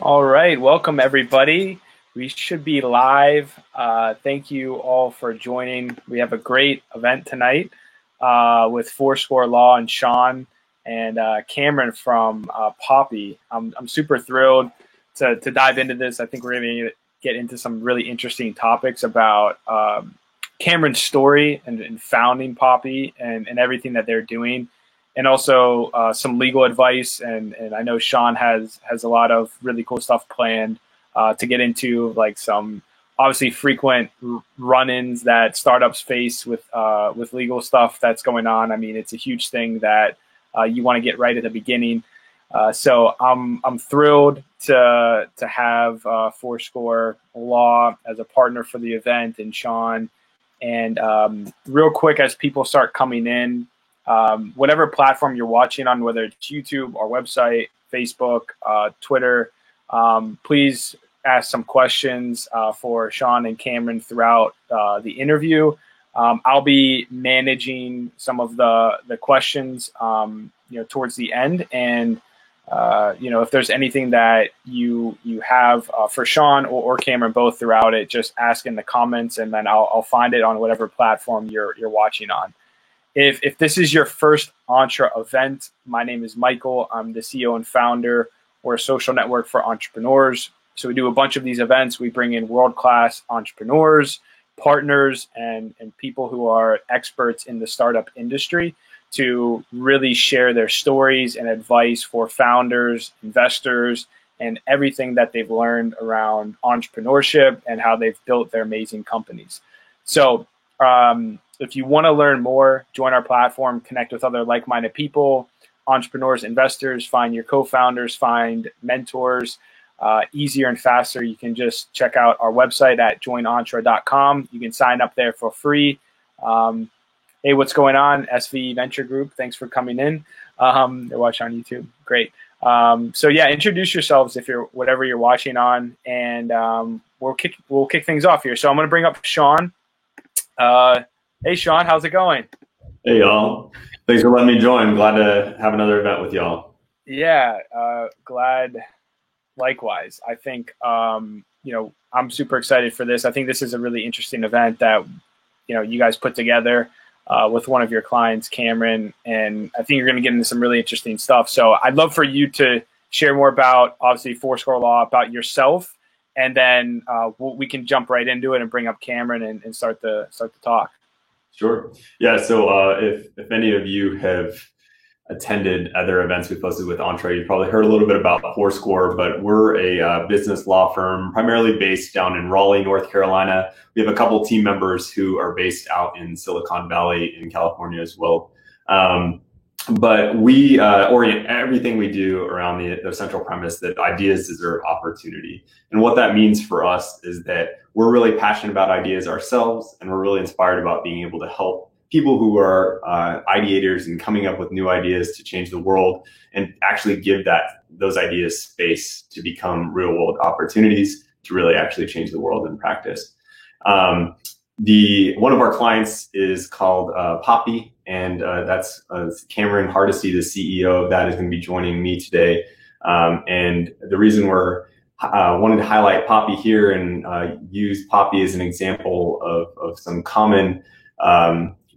All right, welcome everybody. We should be live. Thank you all for joining. We have a great event tonight with Fourscore Law and Sean and Cameron from Poppy. I'm super thrilled to dive into this. I think we're going to get into some really interesting topics about Cameron's story and founding Poppy and everything that they're doing, and also some legal advice. And I know Sean has a lot of really cool stuff planned to get into, like some obviously frequent run-ins that startups face with legal stuff that's going on. I mean, it's a huge thing that you want to get right at the beginning. So I'm thrilled to have Fourscore Law as a partner for the event, and Sean. And real quick, as people start coming in, whatever platform you're watching on, whether it's YouTube, our website, Facebook, Twitter, please ask some questions for Sean and Cameron throughout the interview. I'll be managing some of the questions, towards the end. And if there's anything that you have for Sean or Cameron both throughout it, just ask in the comments, and then I'll find it on whatever platform you're watching on. If this is your first Entre event, my name is Michael. I'm the CEO and founder. We're a social network for entrepreneurs. So we do a bunch of these events. We bring in world-class entrepreneurs, partners, and people who are experts in the startup industry to really share their stories and advice for founders, investors, and everything that they've learned around entrepreneurship and how they've built their amazing companies. So if you want to learn more, join our platform, connect with other like-minded people, entrepreneurs, investors, find your co-founders, find mentors, easier and faster. You can just check out our website at joinentre.com. You can sign up there for free. Hey, what's going on? SV Venture Group, thanks for coming in. They're watching on YouTube. Great. So yeah, introduce yourselves if you're whatever you're watching on, and we'll kick things off here. So I'm going to bring up Sean. Hey, Sean, how's it going? Hey, y'all. Thanks for letting me join. Glad to have another event with y'all. Yeah, glad. Likewise. I think, I'm super excited for this. I think this is a really interesting event that, you guys put together with one of your clients, Cameron, and I think you're going to get into some really interesting stuff. So I'd love for you to share more about, obviously, Fourscore Law, about yourself, and then we can jump right into it and bring up Cameron and start the talk. Sure. Yeah. So if any of you have attended other events we've hosted with Entre, you've probably heard a little bit about Fourscore, but we're a business law firm primarily based down in Raleigh, North Carolina. We have a couple team members who are based out in Silicon Valley in California as well. But we orient everything we do around the central premise that ideas deserve opportunity. And what that means for us is that we're really passionate about ideas ourselves, and we're really inspired about being able to help people who are ideators and coming up with new ideas to change the world, and actually give those ideas space to become real world opportunities to really actually change the world in practice. One of our clients is called Poppy, and that's Cameron Hardesty, the CEO of that, is going to be joining me today. And the reason we're wanted to highlight Poppy here and use Poppy as an example of some common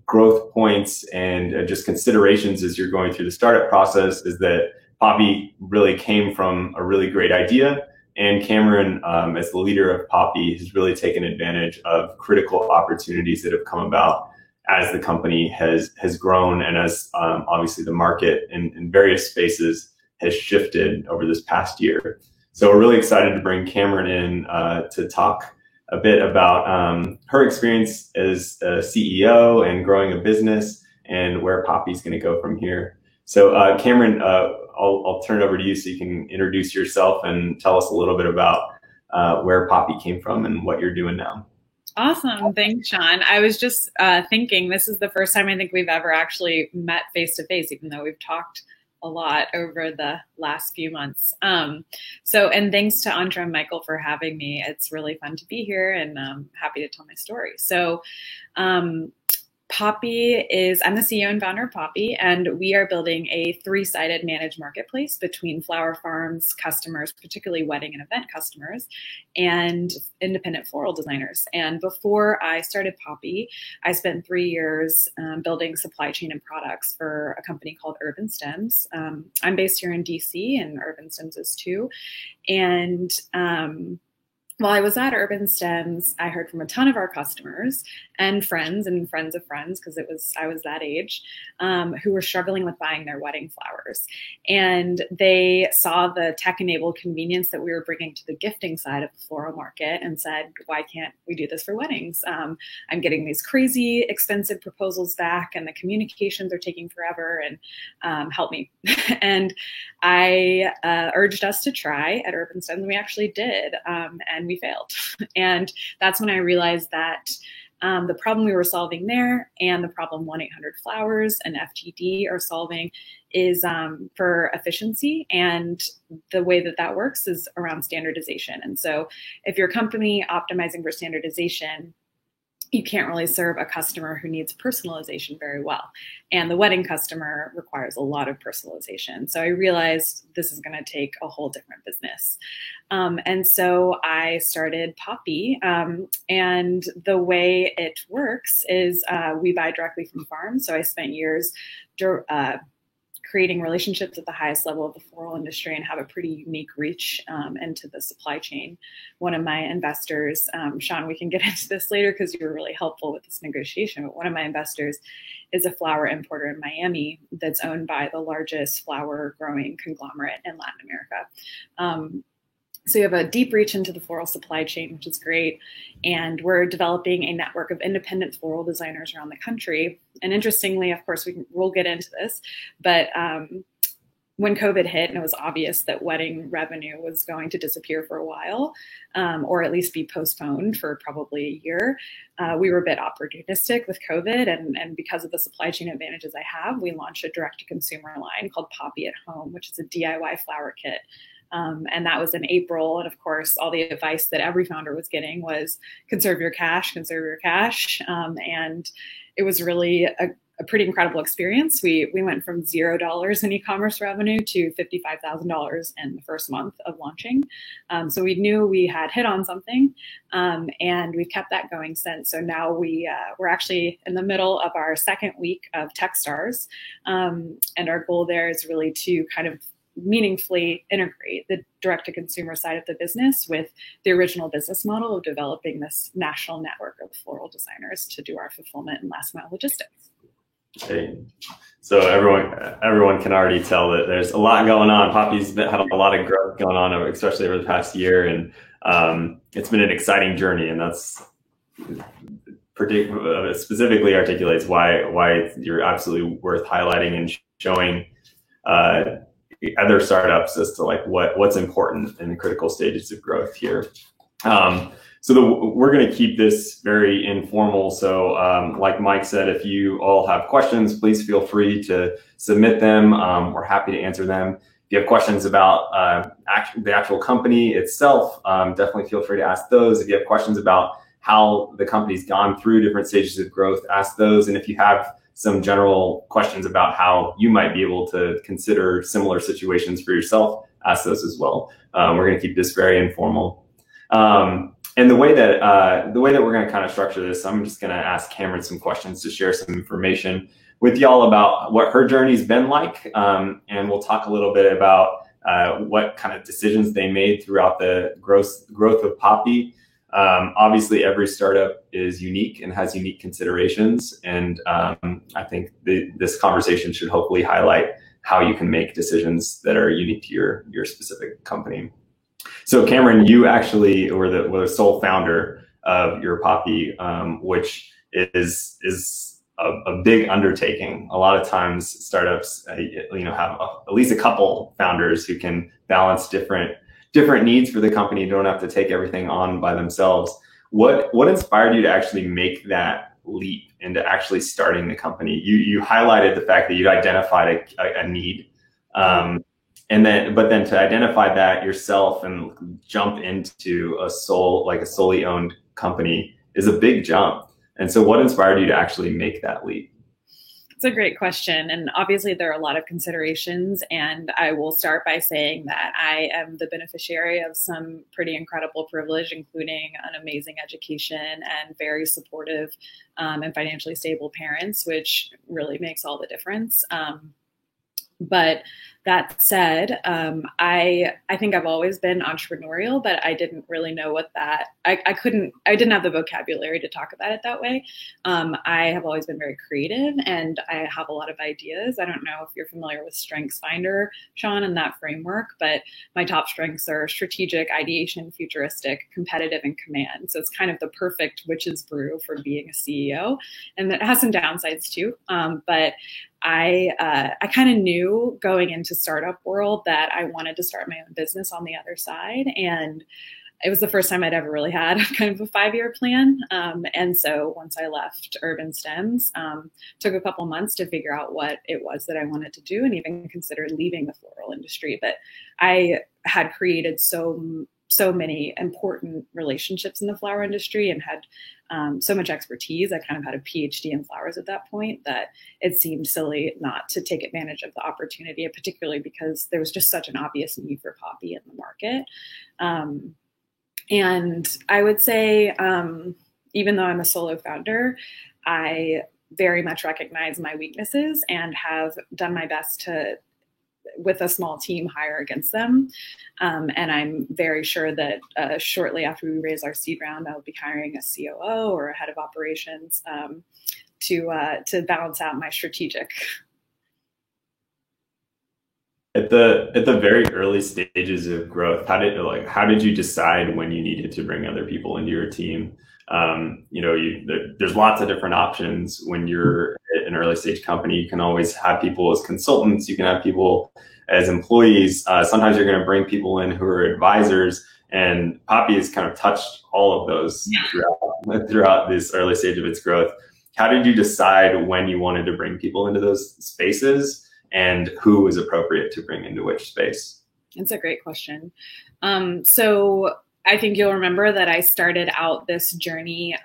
growth points and just considerations as you're going through the startup process is that Poppy really came from a really great idea. And Cameron, as the leader of Poppy, has really taken advantage of critical opportunities that have come about as the company has grown, and as obviously the market in various spaces has shifted over this past year. So we're really excited to bring Cameron in to talk a bit about her experience as a CEO and growing a business, and where Poppy's going to go from here. So Cameron, I'll turn it over to you so you can introduce yourself and tell us a little bit about where Poppy came from and what you're doing now. Awesome. Thanks, Sean. I was just thinking this is the first time I think we've ever actually met face to face, even though we've talked a lot over the last few months. And thanks to Andre and Michael for having me. It's really fun to be here, and I'm happy to tell my story. So I'm the CEO and founder of Poppy, and we are building a 3-sided managed marketplace between flower farms customers, particularly wedding and event customers, and independent floral designers. And before I started Poppy, I spent 3 years building supply chain and products for a company called Urban Stems. I'm based here in DC, and Urban Stems is too. And while I was at Urban Stems, I heard from a ton of our customers and friends of friends, because I was that age, who were struggling with buying their wedding flowers. And they saw the tech-enabled convenience that we were bringing to the gifting side of the floral market and said, why can't we do this for weddings? I'm getting these crazy expensive proposals back, and the communications are taking forever, and help me. And I urged us to try at Urban Stems, and we actually did, and we failed. And that's when I realized that the problem we were solving there and the problem 1-800-Flowers and FTD are solving is for efficiency. And the way that that works is around standardization. And so if you're a company optimizing for standardization, you can't really serve a customer who needs personalization very well. And the wedding customer requires a lot of personalization. So I realized this is going to take a whole different business. And so I started Poppy. And the way it works is we buy directly from farms. So I spent years creating relationships at the highest level of the floral industry and have a pretty unique reach into the supply chain. One of my investors, Sean, we can get into this later because you were really helpful with this negotiation, but one of my investors is a flower importer in Miami that's owned by the largest flower growing conglomerate in Latin America. So you have a deep reach into the floral supply chain, which is great. And we're developing a network of independent floral designers around the country. And interestingly, of course, we'll get into this, but when COVID hit and it was obvious that wedding revenue was going to disappear for a while, or at least be postponed for probably a year, we were a bit opportunistic with COVID. And because of the supply chain advantages I have, we launched a direct-to-consumer line called Poppy at Home, which is a DIY flower kit. And that was in April. And of course, all the advice that every founder was getting was conserve your cash, conserve your cash. And it was really a pretty incredible experience. We went from $0 in e-commerce revenue to $55,000 in the first month of launching. So we knew we had hit on something, and we've kept that going since. So now we're actually in the middle of our second week of Techstars. And our goal there is really to kind of meaningfully integrate the direct-to-consumer side of the business with the original business model of developing this national network of floral designers to do our fulfillment and last-mile logistics. Okay. So everyone can already tell that there's a lot going on. Poppy's had a lot of growth going on, especially over the past year, and it's been an exciting journey. And that's specifically articulates why you're absolutely worth highlighting and showing other startups as to like what's important in the critical stages of growth here. So we're going to keep this very informal. So like Mike said, if you all have questions, please feel free to submit them. We're happy to answer them. If you have questions about the actual company itself, definitely feel free to ask those. If you have questions about how the company's gone through different stages of growth, ask those. And if you have some general questions about how you might be able to consider similar situations for yourself, ask those as well. We're going to keep this very informal. And the way that we're going to kind of structure this, I'm just going to ask Cameron some questions to share some information with y'all about what her journey's been like. And we'll talk a little bit about what kind of decisions they made throughout the growth of Poppy. Obviously, every startup is unique and has unique considerations. And I think this conversation should hopefully highlight how you can make decisions that are unique to your specific company. So Cameron, you actually were the sole founder of your Poppy, which is a big undertaking. A lot of times startups, have at least a couple founders who can balance different needs for the company. You don't have to take everything on by themselves. What inspired you to actually make that leap into actually starting the company? You highlighted the fact that you identified a need, but then to identify that yourself and jump into a solely owned company is a big jump. And so what inspired you to actually make that leap? It's a great question. And obviously there are a lot of considerations. And I will start by saying that I am the beneficiary of some pretty incredible privilege, including an amazing education and very supportive and financially stable parents, which really makes all the difference. But that said, I think I've always been entrepreneurial, but I didn't really know what that, I didn't have the vocabulary to talk about it that way. I have always been very creative and I have a lot of ideas. I don't know if you're familiar with StrengthsFinder, Sean, and that framework, but my top strengths are strategic, ideation, futuristic, competitive, and command. So it's kind of the perfect witch's brew for being a CEO. And it has some downsides too. But I kind of knew going into startup world that I wanted to start my own business on the other side. And it was the first time I'd ever really had kind of a 5-year plan. And so once I left Urban Stems, took a couple months to figure out what it was that I wanted to do and even considered leaving the floral industry. But I had created so many important relationships in the flower industry and had so much expertise. I kind of had a PhD in flowers at that point that it seemed silly not to take advantage of the opportunity, particularly because there was just such an obvious need for poppy in the market. And I would say, even though I'm a solo founder, I very much recognize my weaknesses and have done my best to, with a small team, hire against them. And I'm very sure that shortly after we raise our seed round, I'll be hiring a COO or a head of operations to balance out my strategic. At the very early stages of growth, how did you decide when you needed to bring other people into your team? There's lots of different options when you're an early stage company. You can always have people as consultants. You can have people as employees. Sometimes you're going to bring people in who are advisors, and Poppy has kind of touched all of those throughout this early stage of its growth. How did you decide when you wanted to bring people into those spaces and who was appropriate to bring into which space? That's a great question. So I think you'll remember that I started out this journey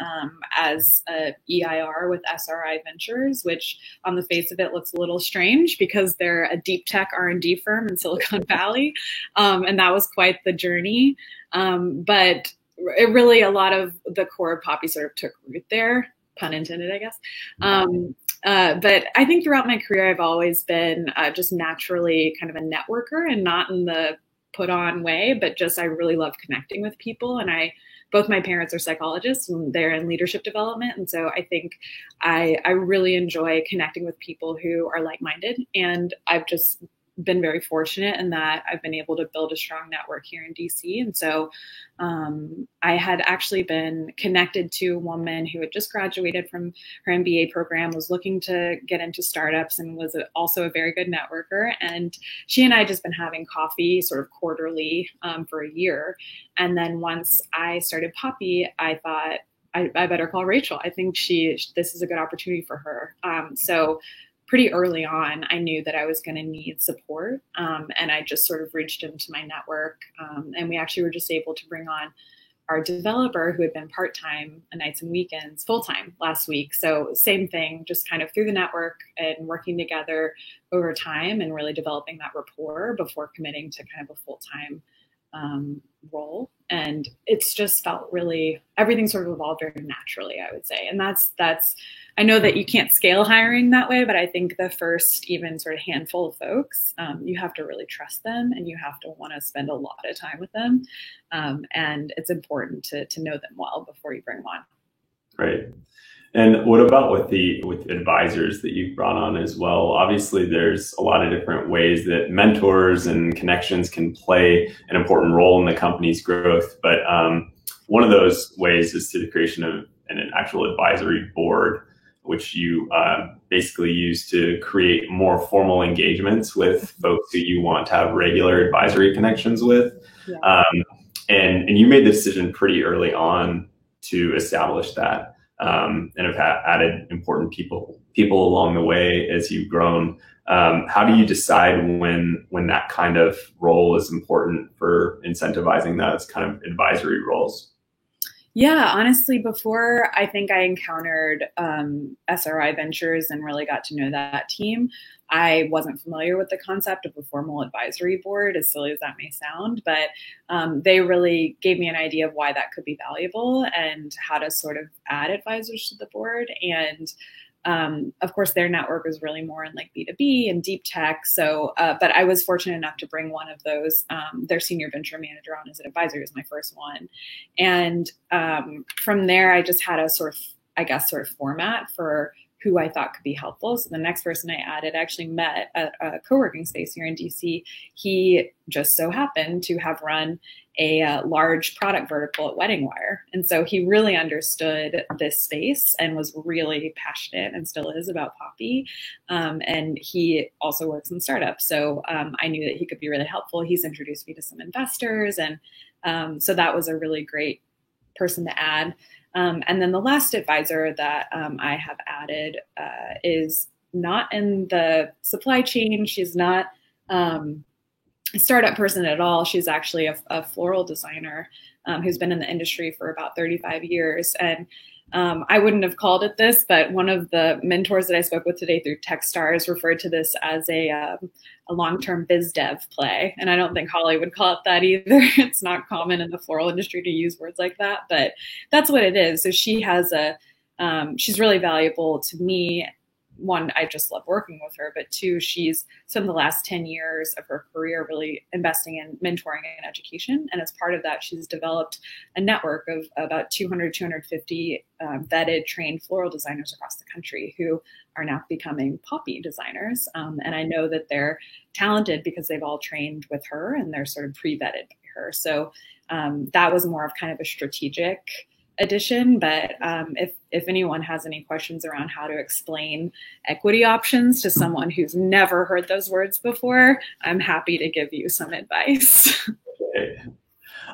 as a EIR with SRI Ventures, which on the face of it looks a little strange because they're a deep tech R&D firm in Silicon Valley. And that was quite the journey. But it really, a lot of the core of Poppy sort of took root there, pun intended, I guess. But I think throughout my career, I've always been just naturally kind of a networker, and not in the put on way, but just I really love connecting with people. And both my parents are psychologists and they're in leadership development. And so I think I really enjoy connecting with people who are like-minded. And I've just been very fortunate in that I've been able to build a strong network here in DC. And so I had actually been connected to a woman who had just graduated from her MBA program, was looking to get into startups, and was also a very good networker. And she and I had just been having coffee sort of quarterly for a year. And then once I started Poppy, I thought I better call Rachel. I think this is a good opportunity for her. So pretty early on, I knew that I was going to need support. And I just sort of reached into my network. And we actually were just able to bring on our developer who had been part-time nights and weekends, full-time last week. So same thing, just kind of through the network and working together over time and really developing that rapport before committing to kind of a full-time role. And it's just felt really, everything sort of evolved very naturally, I would say. And that's, I know that you can't scale hiring that way, but I think the first even sort of handful of folks, you have to really trust them and you have to want to spend a lot of time with them. And it's important to know them well before you bring them on. Right. And what about with advisors that you've brought on as well? Obviously, there's a lot of different ways that mentors and connections can play an important role in the company's growth. But one of those ways is through the creation of an actual advisory board, which you basically use to create more formal engagements with folks who you want to have regular advisory connections with. Yeah. And you made the decision pretty early on to establish that. And have added important people along the way as you've grown. How do you decide when that kind of role is important for incentivizing those kind of advisory roles? Yeah, honestly, before I think I encountered SRI Ventures and really got to know that team, I wasn't familiar with the concept of a formal advisory board, as silly as that may sound, but they really gave me an idea of why that could be valuable and how to sort of add advisors to the board. And of course, their network was really more in like B2B and deep tech. So, but I was fortunate enough to bring one of those, their senior venture manager on as an advisor. He was my first one. And from there, I just had a sort of format for who I thought could be helpful. So the next person I added actually met at a co-working space here in DC. He just so happened to have run a large product vertical at Wedding Wire. And so he really understood this space and was really passionate and still is about Poppy. And he also works in startups. So I knew that he could be really helpful. He's introduced me to some investors. And so that was a really great person to add. And then the last advisor that I have added is not in the supply chain. She's not a startup person at all. She's actually a floral designer who's been in the industry for about 35 years. And I wouldn't have called it this, but one of the mentors that I spoke with today through Techstars referred to this as a long-term biz dev play. And I don't think Holly would call it that either. It's not common in the floral industry to use words like that, but that's what it is. So she has she's really valuable to me. One, I just love working with her, but two, she's spent the last 10 years of her career really investing in mentoring and education. And as part of that, she's developed a network of about 250 vetted, trained floral designers across the country who are now becoming Poppy designers. And I know that they're talented because they've all trained with her and they're sort of pre-vetted by her. So that was more of kind of a strategic addition, but if anyone has any questions around how to explain equity options to someone who's never heard those words before, I'm happy to give you some advice. Okay.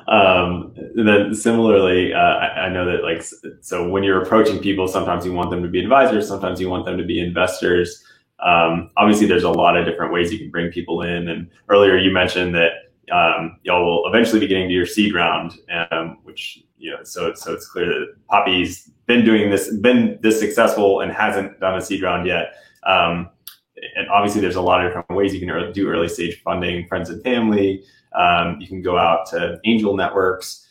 Then similarly, I know that so when you're approaching people, sometimes you want them to be advisors, sometimes you want them to be investors. Obviously, there's a lot of different ways you can bring people in. And earlier you mentioned that y'all will eventually be getting to your seed round, which, so it's clear that Poppy's been this successful and hasn't done a seed round yet. And obviously there's a lot of different ways you can do early stage funding, friends and family. You can go out to angel networks.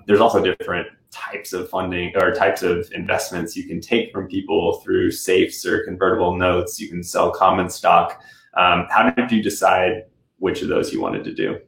There's also different types of funding or types of investments you can take from people through safes or convertible notes. You can sell common stock. How did you decide which of those you wanted to do?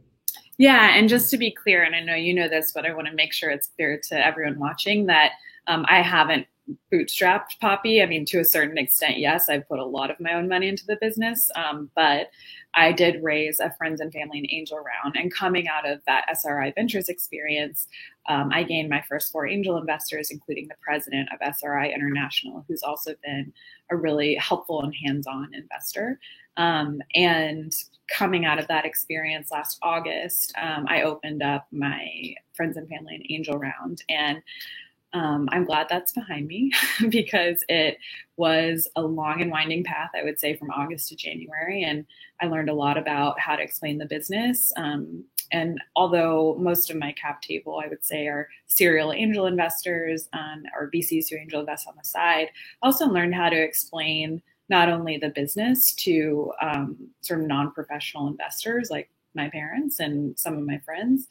Yeah, and just to be clear, and I know you know this, but I want to make sure it's clear to everyone watching that I haven't bootstrapped Poppy. I mean, to a certain extent, yes, I've put a lot of my own money into the business, but I did raise a friends and family and angel round. And coming out of that SRI Ventures experience, I gained my first 4 angel investors, including the president of SRI International, who's also been a really helpful and hands-on investor. And coming out of that experience last August, I opened up my friends and family and angel round. And I'm glad that's behind me because it was a long and winding path, I would say, from August to January. And I learned a lot about how to explain the business. And although most of my cap table, I would say, are serial angel investors or VCs who angel invest on the side, I also learned how to explain not only the business to sort of non-professional investors like my parents and some of my friends,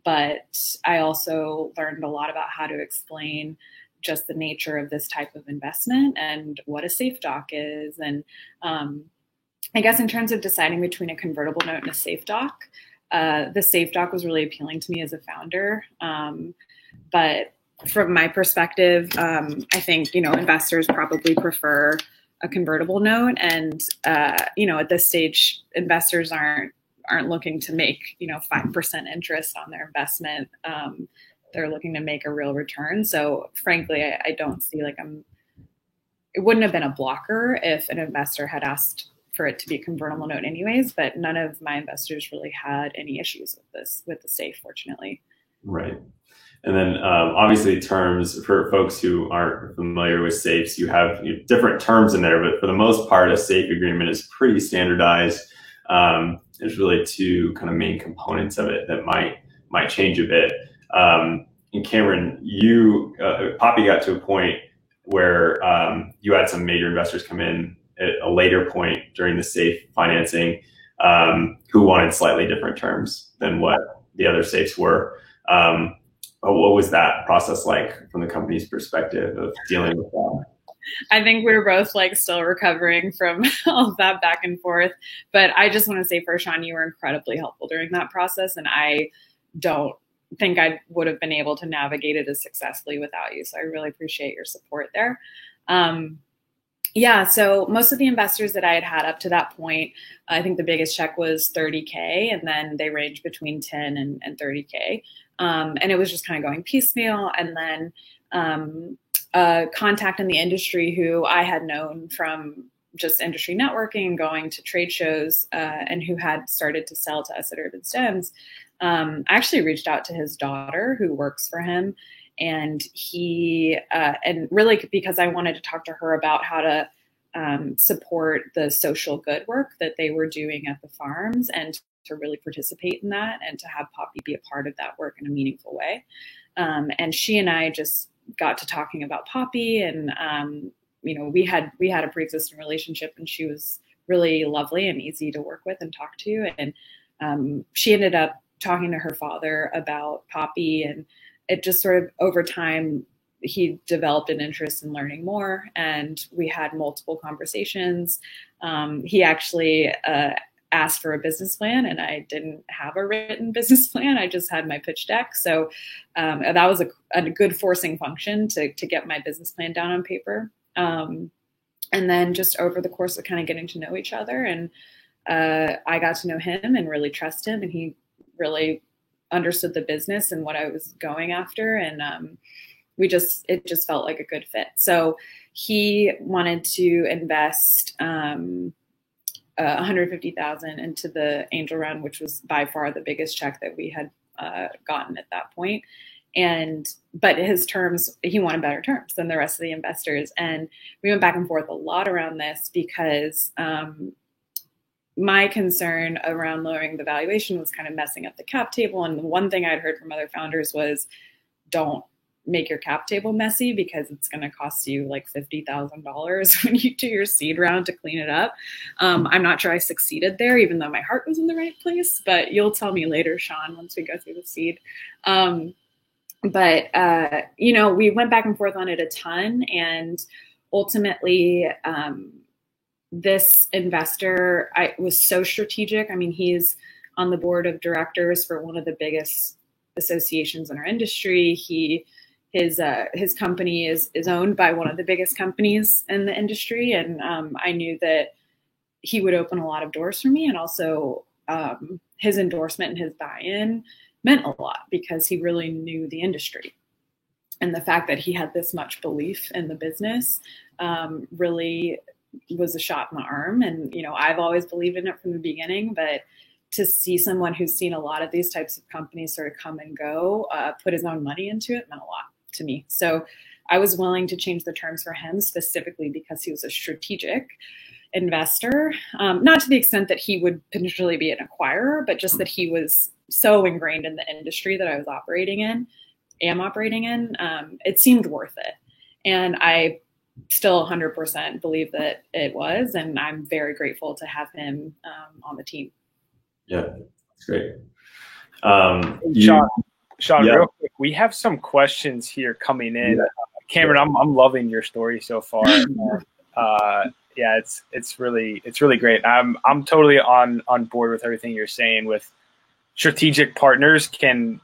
but I also learned a lot about how to explain just the nature of this type of investment and what a safe doc is. And I guess in terms of deciding between a convertible note and a safe doc, the safe doc was really appealing to me as a founder. But from my perspective, I think, investors probably prefer a convertible note. And, at this stage, investors aren't looking to make, 5% interest on their investment. They're looking to make a real return. So frankly, I don't see it wouldn't have been a blocker if an investor had asked for it to be a convertible note anyways, but none of my investors really had any issues with the safe, fortunately. Right. And then obviously terms for folks who aren't familiar with safes, you have different terms in there, but for the most part, a safe agreement is pretty standardized. There's really 2 kind of main components of it that might change a bit. and Cameron, you Poppy got to a point where you had some major investors come in at a later point during the SAFE financing who wanted slightly different terms than what the other SAFEs were. What was that process like from the company's perspective of dealing with that? I think we were both like still recovering from all of that back and forth. But I just want to say first, Sean, you were incredibly helpful during that process. And I don't think I would have been able to navigate it as successfully without you. So I really appreciate your support there. Yeah, so most of the investors that I had up to that point, I think the biggest check was $30K, and then they ranged between 10 and $30K. And it was just kind of going piecemeal. And then a contact in the industry who I had known from just industry networking, going to trade shows, and who had started to sell to us at Urban Stems, actually reached out to his daughter who works for him. And he, and really because I wanted to talk to her about how to support the social good work that they were doing at the farms and to really participate in that and to have Poppy be a part of that work in a meaningful way. And she and I just got to talking about Poppy, and we had a pre-existing relationship, and she was really lovely and easy to work with and talk to. And she ended up talking to her father about Poppy, and it just sort of over time, he developed an interest in learning more, and we had multiple conversations. He actually asked for a business plan, and I didn't have a written business plan. I just had my pitch deck. So that was a good forcing function to get my business plan down on paper. And then just over the course of kind of getting to know each other, and I got to know him and really trust him, and he really understood the business and what I was going after. And it just felt like a good fit. So he wanted to invest $150,000 into the angel round, which was by far the biggest check that we had gotten at that point. But his terms, he wanted better terms than the rest of the investors. And we went back and forth a lot around this because my concern around lowering the valuation was kind of messing up the cap table. And the one thing I'd heard from other founders was, don't make your cap table messy because it's going to cost you like $50,000 when you do your seed round to clean it up. I'm not sure I succeeded there, even though my heart was in the right place, but you'll tell me later, Sean, once we go through the seed. But we went back and forth on it a ton, and ultimately, this investor was so strategic. I mean, he's on the board of directors for one of the biggest associations in our industry. His company is owned by one of the biggest companies in the industry, and I knew that he would open a lot of doors for me, and also his endorsement and his buy-in meant a lot because he really knew the industry. And the fact that he had this much belief in the business really was a shot in the arm. And, I've always believed in it from the beginning, but to see someone who's seen a lot of these types of companies sort of come and go, put his own money into it, meant a lot to me. So I was willing to change the terms for him specifically because he was a strategic investor, not to the extent that he would potentially be an acquirer, but just that he was so ingrained in the industry that I was operating in. It seemed worth it. And I still 100% believe that it was, and I'm very grateful to have him on the team. Yeah, that's great. Sean, yeah. Real quick, we have some questions here coming in. Yeah. Cameron, I'm loving your story so far. It's really great. I'm totally on board with everything you're saying. With strategic partners,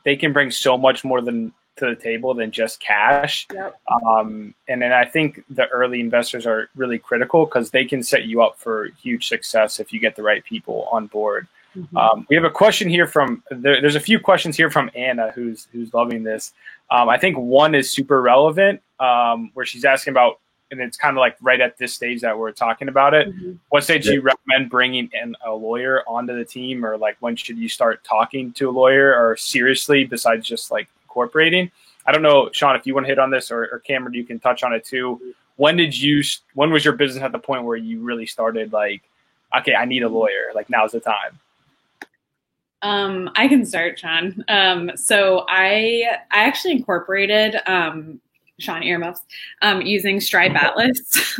they can bring so much more to the table than just cash. Yep. And then I think the early investors are really critical because they can set you up for huge success if you get the right people on board. Mm-hmm. We have a question here there's a few questions here from Anna who's loving this. I think one is super relevant where she's asking about, and it's kind of like right at this stage that we're talking about it. Mm-hmm. What stage do you recommend bringing in a lawyer onto the team, or like when should you start talking to a lawyer or seriously besides just like incorporating? I don't know, Sean, if you want to hit on this, or Cameron, you can touch on it too. When was your business at the point where you really started like, okay, I need a lawyer, like now's the time? I can start, Sean. So I actually incorporated Sean earmuffs using Stripe Atlas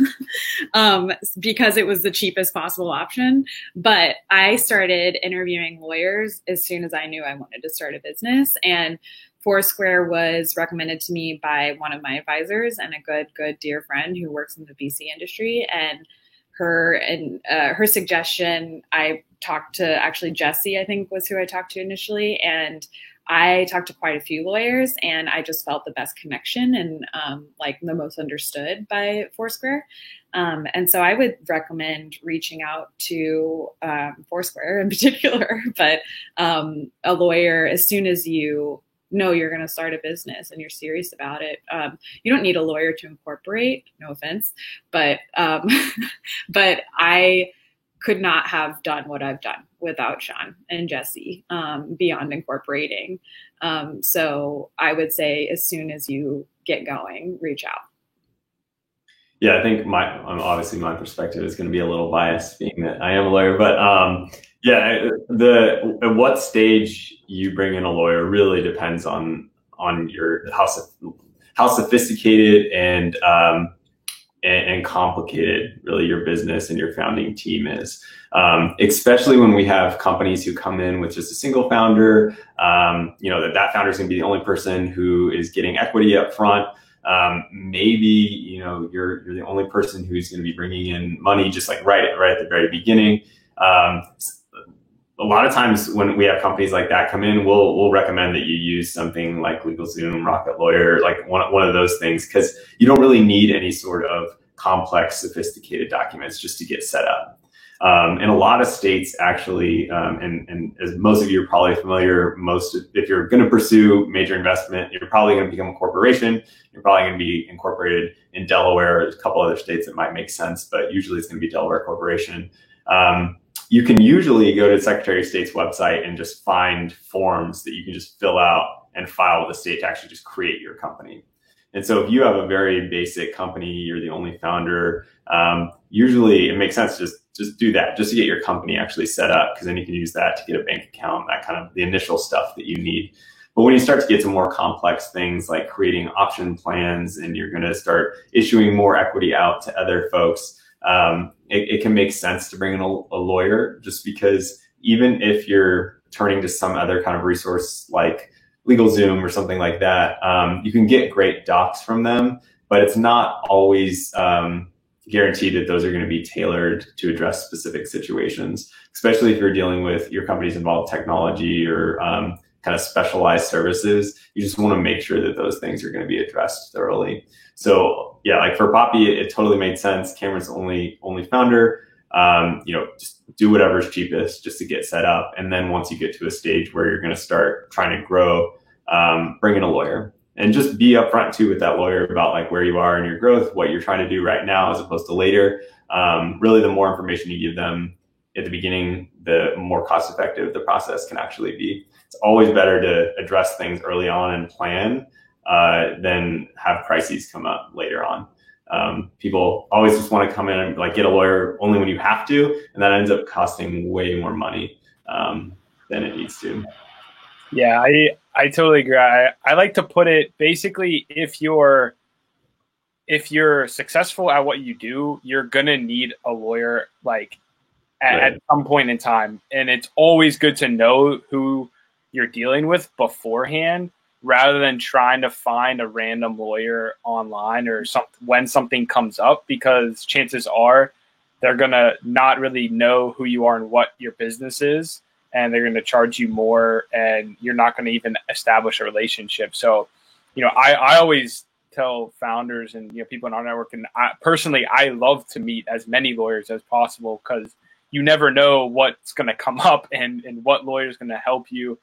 because it was the cheapest possible option. But I started interviewing lawyers as soon as I knew I wanted to start a business, and Foursquare was recommended to me by one of my advisors and a good dear friend who works in the VC industry. And her suggestion, I talked to actually Jesse, I think was who I talked to initially, and I talked to quite a few lawyers, and I just felt the best connection and like the most understood by Foursquare. And so I would recommend reaching out to Foursquare in particular, but a lawyer as soon as you know you're going to start a business and you're serious about it. You don't need a lawyer to incorporate, no offense, but I could not have done what I've done without Sean and Jesse beyond incorporating. So I would say as soon as you get going, reach out. Yeah, I think obviously my perspective is going to be a little biased being that I am a lawyer, but at what stage you bring in a lawyer really depends on your how sophisticated and complicated really your business and your founding team is. Especially when we have companies who come in with just a single founder, that founder is going to be the only person who is getting equity up front. Maybe, you're the only person who's going to be bringing in money just like right at the very beginning. A lot of times when we have companies like that come in, we'll recommend that you use something like LegalZoom, Rocket Lawyer, like one of those things, because you don't really need any sort of complex, sophisticated documents just to get set up. In a lot of states, actually, and as most of you are probably familiar, if you're going to pursue major investment, you're probably going to become a corporation. You're probably going to be incorporated in Delaware. There's a couple other states that might make sense, but usually it's going to be Delaware Corporation. You can usually go to the Secretary of State's website and just find forms that you can just fill out and file with the state to actually just create your company. And so if you have a very basic company, you're the only founder, usually it makes sense to just do that, just to get your company actually set up, because then you can use that to get a bank account, that kind of the initial stuff that you need. But when you start to get to more complex things like creating option plans and you're going to start issuing more equity out to other folks, it can make sense to bring in a lawyer, just because even if you're turning to some other kind of resource like LegalZoom or something like that, you can get great docs from them, but it's not always guaranteed that those are going to be tailored to address specific situations, especially if you're dealing with your company's involved technology or kind of specialized services. You just want to make sure that those things are going to be addressed thoroughly. So yeah, like for Poppy, it totally made sense. Cameron's only founder. Just do whatever's cheapest just to get set up. And then once you get to a stage where you're going to start trying to grow, bring in a lawyer. And just be upfront too with that lawyer about like where you are in your growth, what you're trying to do right now as opposed to later. Really, the more information you give them at the beginning, the more cost effective the process can actually be. It's always better to address things early on and plan than have crises come up later on. People always just want to come in and like get a lawyer only when you have to, and that ends up costing way more money than it needs to. Yeah, I totally agree. I like to put it basically, if you're successful at what you do, you're gonna need a lawyer like at some point in time, and it's always good to know who you're dealing with beforehand, rather than trying to find a random lawyer online or when something comes up, because chances are they're gonna not really know who you are and what your business is, and they're going to charge you more, and you're not going to even establish a relationship. So, I always tell founders and people in our network, and I love to meet as many lawyers as possible, because you never know what's going to come up and what lawyer is going to help you.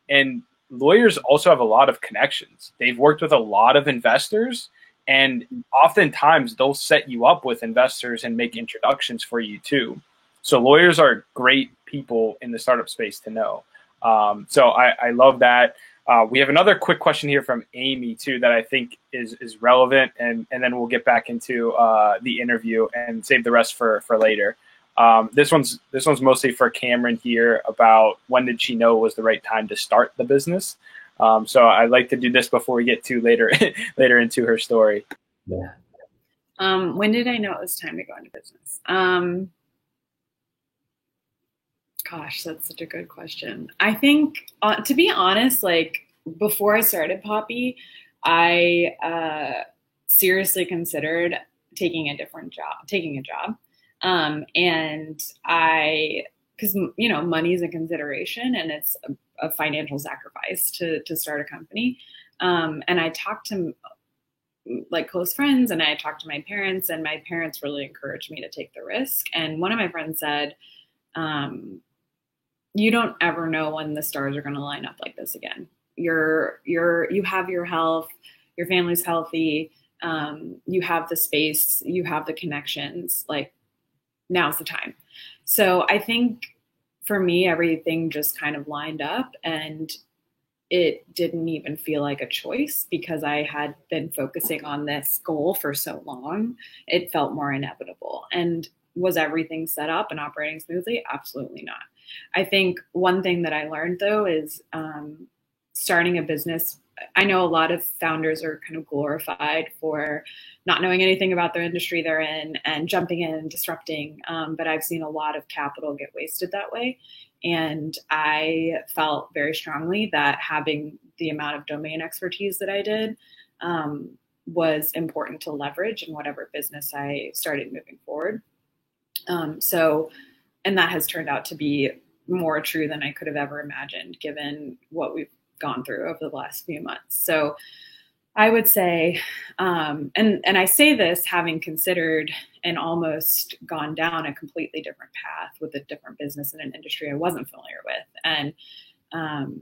And lawyers also have a lot of connections. They've worked with a lot of investors, and oftentimes they'll set you up with investors and make introductions for you too. So lawyers are great people in the startup space to know. So I love that. We have another quick question here from Amy too that I think is relevant, and then we'll get back into the interview and save the rest for later. This one's mostly for Cameron here about when did she know it was the right time to start the business. So I'd like to do this before we get to later into her story. Yeah. When did I know it was time to go into business? Gosh, that's such a good question. I think, to be honest, like before I started Poppy, I seriously considered taking a job. And because money is a consideration and it's a financial sacrifice to start a company. And I talked to like close friends and I talked to my parents, and my parents really encouraged me to take the risk. And one of my friends said, you don't ever know when the stars are going to line up like this again. You have your health, your family's healthy, you have the space, you have the connections, like now's the time. So I think for me, everything just kind of lined up, and it didn't even feel like a choice because I had been focusing on this goal for so long. It felt more inevitable. And was everything set up and operating smoothly? Absolutely not. I think one thing that I learned though is starting a business. I know a lot of founders are kind of glorified for not knowing anything about the industry they're in and jumping in and disrupting. But I've seen a lot of capital get wasted that way. And I felt very strongly that having the amount of domain expertise that I did was important to leverage in whatever business I started moving forward. And that has turned out to be more true than I could have ever imagined, given what we've gone through over the last few months. So I would say, and I say this having considered and almost gone down a completely different path with a different business in an industry I wasn't familiar with. And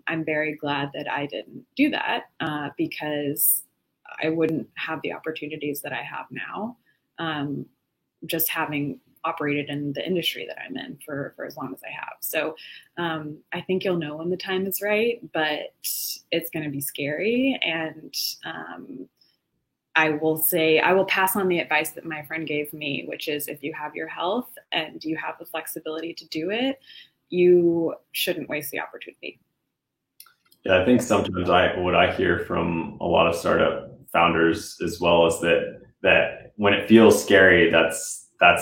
I'm very glad that I didn't do that because I wouldn't have the opportunities that I have now, just having operated in the industry that I'm in for as long as I have. So I think you'll know when the time is right, but it's going to be scary. And I will pass on the advice that my friend gave me, which is if you have your health and you have the flexibility to do it, you shouldn't waste the opportunity. Yeah, I think sometimes what I hear from a lot of startup founders as well is that when it feels scary, that's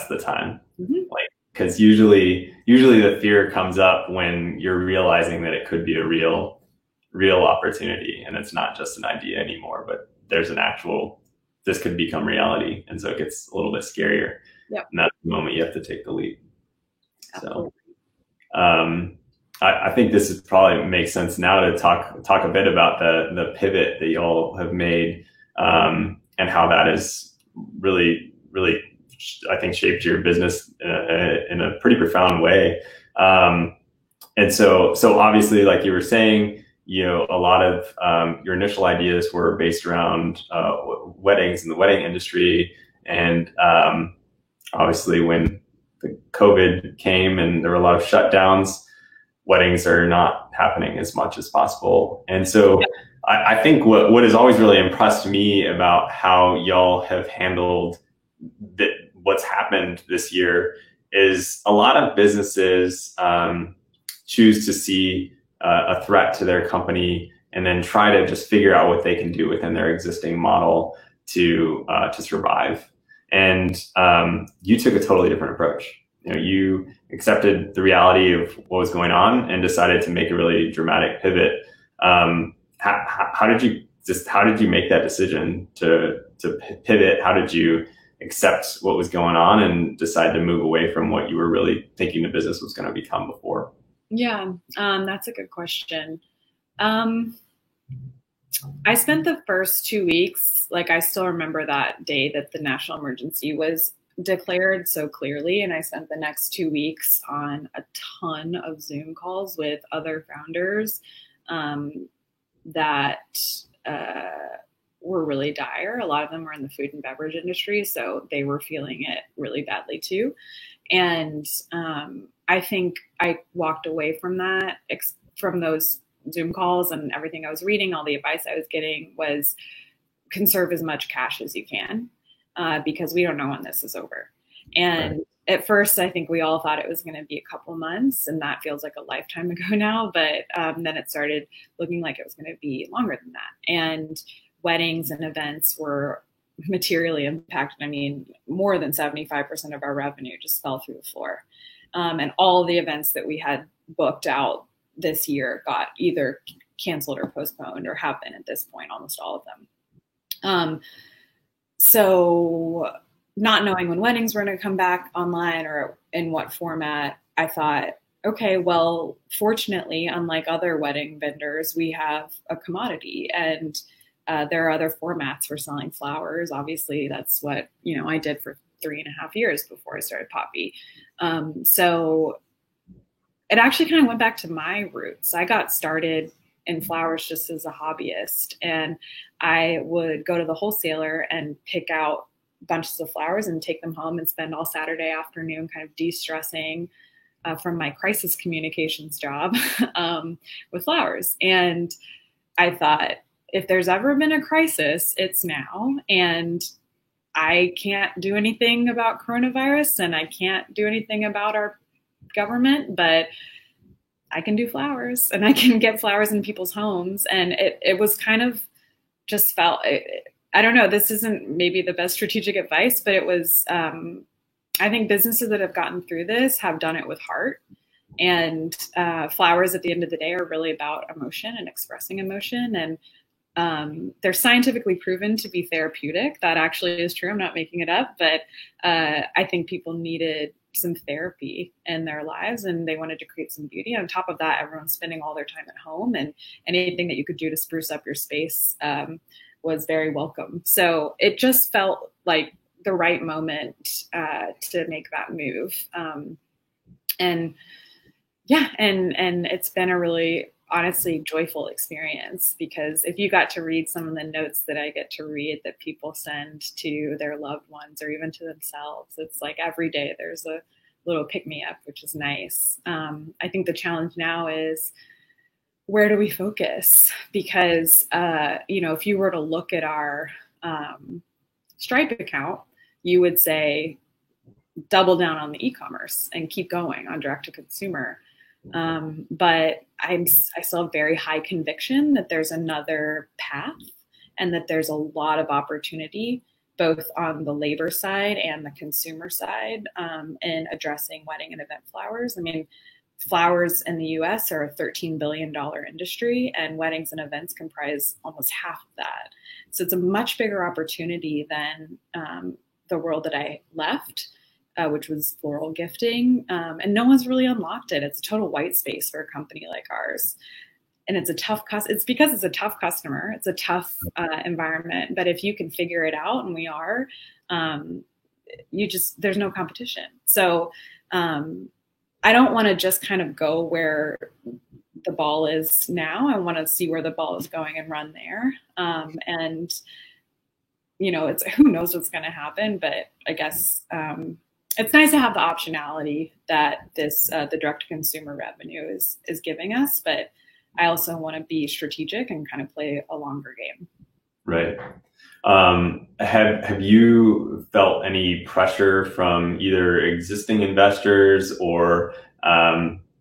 the time. Mm-hmm. Like, because usually the fear comes up when you're realizing that it could be a real opportunity and it's not just an idea anymore, but there's this could become reality. And so it gets a little bit scarier. Yep. And that's the moment you have to take the leap. Absolutely. So I think this is probably makes sense now to talk a bit about the pivot that you all have made and how that has really, I think, shaped your business in a pretty profound way. And so obviously, like you were saying, a lot of your initial ideas were based around weddings and the wedding industry. And obviously, when the COVID came and there were a lot of shutdowns, weddings are not happening as much as possible. And so I think what has always really impressed me about how y'all have handled what's happened this year is a lot of businesses choose to see a threat to their company and then try to just figure out what they can do within their existing model to survive. And you took a totally different approach. You accepted the reality of what was going on and decided to make a really dramatic pivot. How did you make that decision to pivot? How did you accept what was going on and decide to move away from what you were really thinking the business was going to become before? Yeah, that's a good question. I spent the first 2 weeks, like I still remember that day that the national emergency was declared so clearly. And I spent the next 2 weeks on a ton of Zoom calls with other founders that were really dire. A lot of them were in the food and beverage industry, so they were feeling it really badly too. And I think I walked away from that, from those Zoom calls and everything I was reading, all the advice I was getting was conserve as much cash as you can because we don't know when this is over. And at first, I think we all thought it was going to be a couple months, and that feels like a lifetime ago now. But then it started looking like it was going to be longer than that. And weddings and events were materially impacted. I mean, more than 75% of our revenue just fell through the floor. And all the events that we had booked out this year got either canceled or postponed, or have been at this point, almost all of them. So not knowing when weddings were going to come back online or in what format, I thought, okay, well, fortunately, unlike other wedding vendors, we have a commodity, and there are other formats for selling flowers. Obviously, that's what, I did for 3.5 years before I started Poppy. So it actually kind of went back to my roots. I got started in flowers just as a hobbyist, and I would go to the wholesaler and pick out bunches of flowers and take them home and spend all Saturday afternoon kind of de-stressing from my crisis communications job with flowers. And I thought, if there's ever been a crisis, it's now. And I can't do anything about coronavirus, and I can't do anything about our government, but I can do flowers, and I can get flowers in people's homes. And it was kind of just felt, I don't know, this isn't maybe the best strategic advice, but it was, I think businesses that have gotten through this have done it with heart. And flowers at the end of the day are really about emotion and expressing emotion. And they're scientifically proven to be therapeutic. That actually is true. I'm not making it up, but I think people needed some therapy in their lives, and they wanted to create some beauty. On top of that, everyone's spending all their time at home, and anything that you could do to spruce up your space was very welcome. So it just felt like the right moment to make that move. And it's been a really, honestly, joyful experience, because if you got to read some of the notes that I get to read that people send to their loved ones or even to themselves, it's like every day there's a little pick-me-up, which is nice. I think the challenge now is, where do we focus? Because, if you were to look at our Stripe account, you would say, double down on the e-commerce and keep going on direct to consumer. But I still have very high conviction that there's another path, and that there's a lot of opportunity, both on the labor side and the consumer side, in addressing wedding and event flowers. I mean, flowers in the US are a $13 billion industry, and weddings and events comprise almost half of that. So it's a much bigger opportunity than the world that I left, which was floral gifting. And no one's really unlocked it. It's a total white space for a company like ours. And it's a tough it's because it's a tough customer. It's a tough environment. But if you can figure it out, and we are, there's no competition. So I don't want to just kind of go where the ball is now. I want to see where the ball is going and run there. And it's, who knows what's going to happen, but I guess it's nice to have the optionality that this the direct to consumer revenue is giving us, but I also want to be strategic and kind of play a longer game. Right. Have you felt any pressure from either existing investors or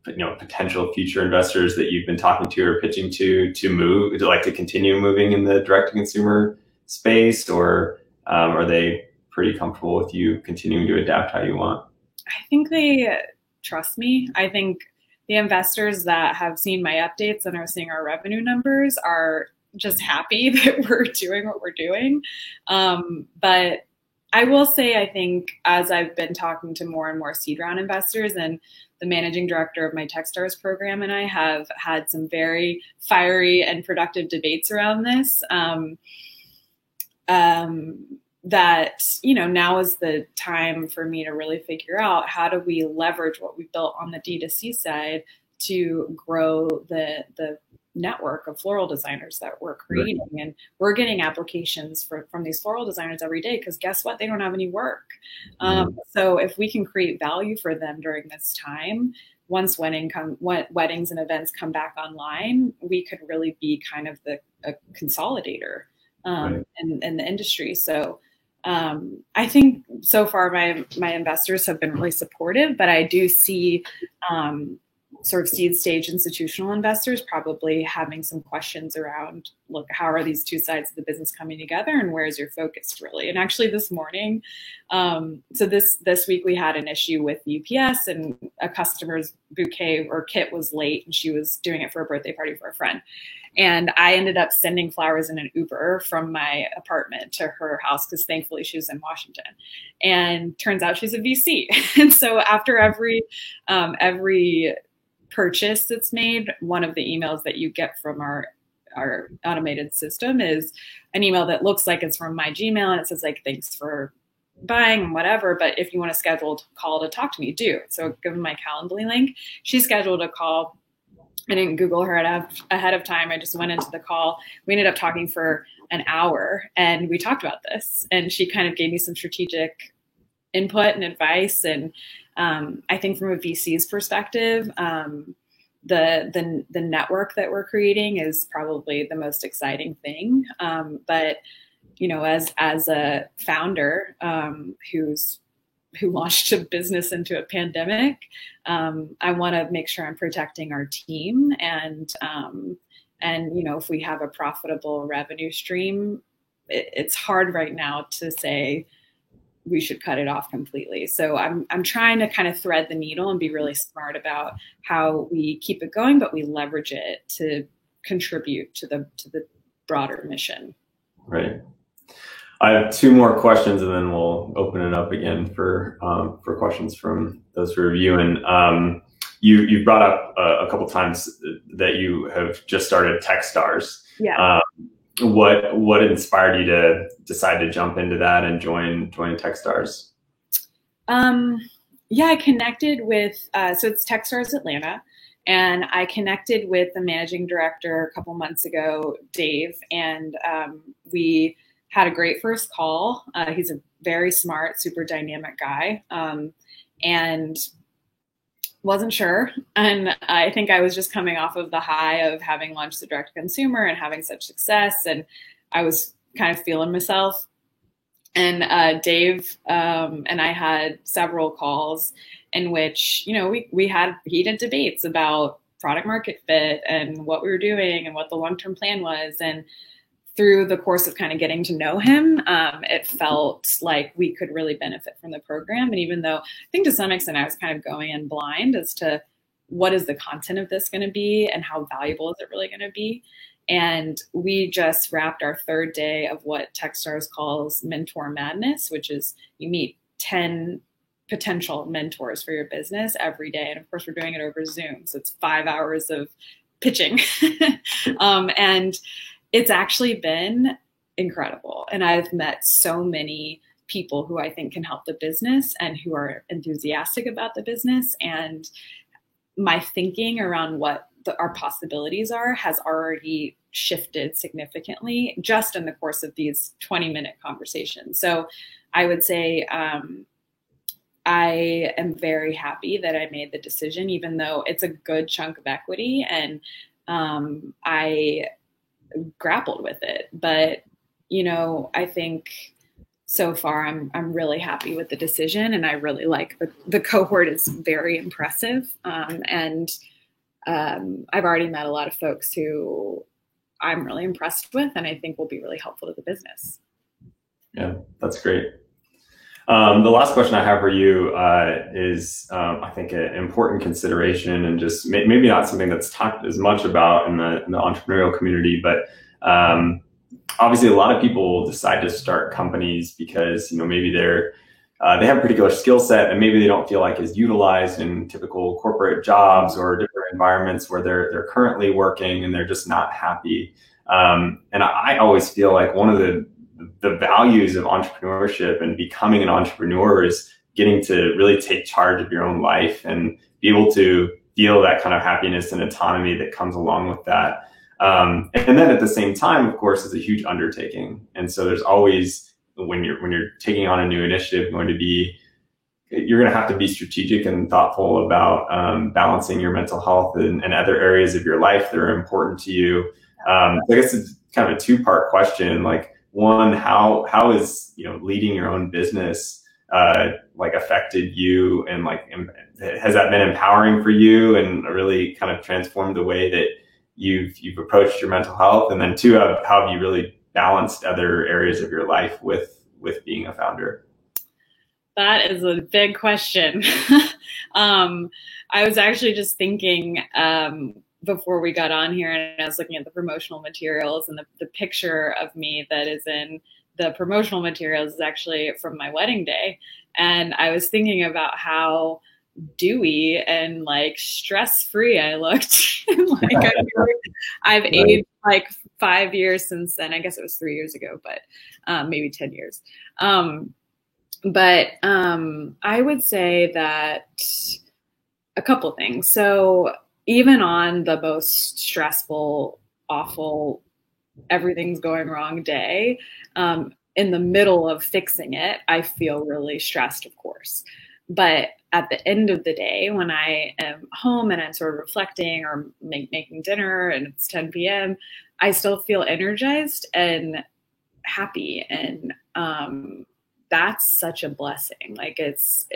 potential future investors that you've been talking to or pitching to move, to continue moving in the direct to consumer space, or are they pretty comfortable with you continuing to adapt how you want? I think they trust me. I think the investors that have seen my updates and are seeing our revenue numbers are just happy that we're doing what we're doing. But I will say, I think as I've been talking to more and more seed round investors, and the managing director of my Techstars program and I have had some very fiery and productive debates around this, that, now is the time for me to really figure out, how do we leverage what we built on the D2C side to grow the network of floral designers that we're creating. Right. And we're getting applications from these floral designers every day, because guess what? They don't have any work. So if we can create value for them during this time, once weddings and events come back online, we could really be kind of a consolidator in the industry. So I think so far my investors have been really supportive, but I do see sort of seed stage institutional investors probably having some questions around, look, how are these two sides of the business coming together, and where's your focus really? And actually this morning, so this week we had an issue with UPS, and a customer's bouquet or kit was late, and she was doing it for a birthday party for a friend. And I ended up sending flowers in an Uber from my apartment to her house, because thankfully she was in Washington. And turns out she's a VC. And so after every purchase that's made, one of the emails that you get from our automated system is an email that looks like it's from my Gmail, and it says like, thanks for buying and whatever, but if you want a scheduled call to talk to me, do. So give them my Calendly link. She scheduled a call. I didn't Google her ahead of time. I just went into the call. We ended up talking for an hour, and we talked about this, and she kind of gave me some strategic input and advice. And I think from a VC's perspective, the network that we're creating is probably the most exciting thing. But you know, as a founder who launched a business into a pandemic, I want to make sure I'm protecting our team, and you know, if we have a profitable revenue stream, it's hard right now to say we should cut it off completely. So I'm trying to kind of thread the needle and be really smart about how we keep it going, but we leverage it to contribute to the broader mission. Right. I have two more questions, and then we'll open it up again for questions from those who are viewing. You brought up a couple times that you have just started Techstars. Yeah. What inspired you to decide to jump into that and join Techstars? Yeah, I connected with so it's Techstars Atlanta, and I connected with the managing director a couple months ago, Dave, and we had a great first call. He's a very smart, super dynamic guy, and wasn't sure. And I think I was just coming off of the high of having launched the direct to consumer and having such success. And I was kind of feeling myself. And Dave and I had several calls in which, you know, we had heated debates about product market fit and what we were doing and what the long-term plan was. And through the course of kind of getting to know him, it felt like we could really benefit from the program. And even though I think to some extent I was kind of going in blind as to what is the content of this going to be and how valuable is it really going to be. And we just wrapped our third day of what Techstars calls Mentor Madness, which is you meet 10 potential mentors for your business every day. And of course, we're doing it over Zoom. So it's 5 hours of pitching. And it's actually been incredible. And I've met so many people who I think can help the business and who are enthusiastic about the business. And my thinking around what our possibilities are has already shifted significantly just in the course of these 20-minute conversations. So I would say I am very happy that I made the decision, even though it's a good chunk of equity. And I grappled with it, but you know, I think so far I'm really happy with the decision, and I really like the cohort is very impressive, and I've already met a lot of folks who I'm really impressed with, and I think will be really helpful to the business. Yeah, that's great. The last question I have for you is, I think, an important consideration, and just maybe not something that's talked as much about in the entrepreneurial community, but obviously a lot of people decide to start companies because, you know, maybe they have a particular skill set and maybe they don't feel like is utilized in typical corporate jobs or different environments where they're currently working, and they're just not happy. And I always feel like one of the values of entrepreneurship and becoming an entrepreneur is getting to really take charge of your own life and be able to feel that kind of happiness and autonomy that comes along with that. And then at the same time, of course, it's a huge undertaking. And so there's always, when you're taking on a new initiative, you're going to have to be strategic and thoughtful about balancing your mental health and other areas of your life that are important to you. So I guess it's kind of a two-part question. Like, one, how is, leading your own business like affected you, and like has that been empowering for you and really kind of transformed the way that you've approached your mental health? And then two, how have you really balanced other areas of your life with being a founder? That is a big question. I was actually just thinking before we got on here, and I was looking at the promotional materials, and the picture of me that is in the promotional materials is actually from my wedding day. And I was thinking about how dewy and like stress-free I looked. Like I've aged like 5 years since then. I guess it was 3 years ago, but maybe 10 years. But I would say that a couple things. So even on the most stressful, awful, everything's going wrong day, in the middle of fixing it, I feel really stressed, of course. But at the end of the day, when I am home and I'm sort of reflecting or making dinner and it's 10 p.m., I still feel energized and happy. And that's such a blessing. Like it's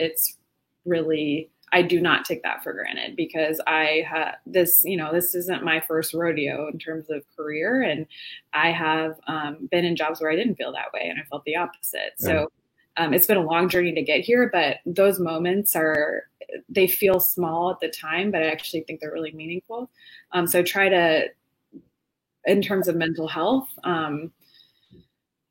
really, I do not take that for granted, because I have this, this isn't my first rodeo in terms of career. And I have been in jobs where I didn't feel that way and I felt the opposite. Yeah. So it's been a long journey to get here, but those moments they feel small at the time, but I actually think they're really meaningful. So try to, in terms of mental health,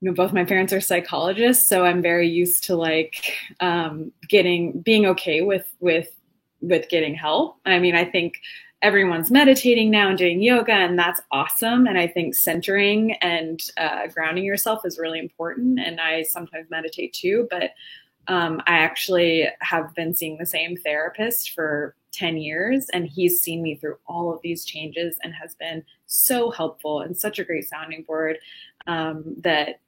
both my parents are psychologists, so I'm very used to like being okay with getting help. I mean, I think everyone's meditating now and doing yoga, and that's awesome. And I think centering and grounding yourself is really important. And I sometimes meditate too, but I actually have been seeing the same therapist for 10 years, and he's seen me through all of these changes and has been so helpful and such a great sounding board that,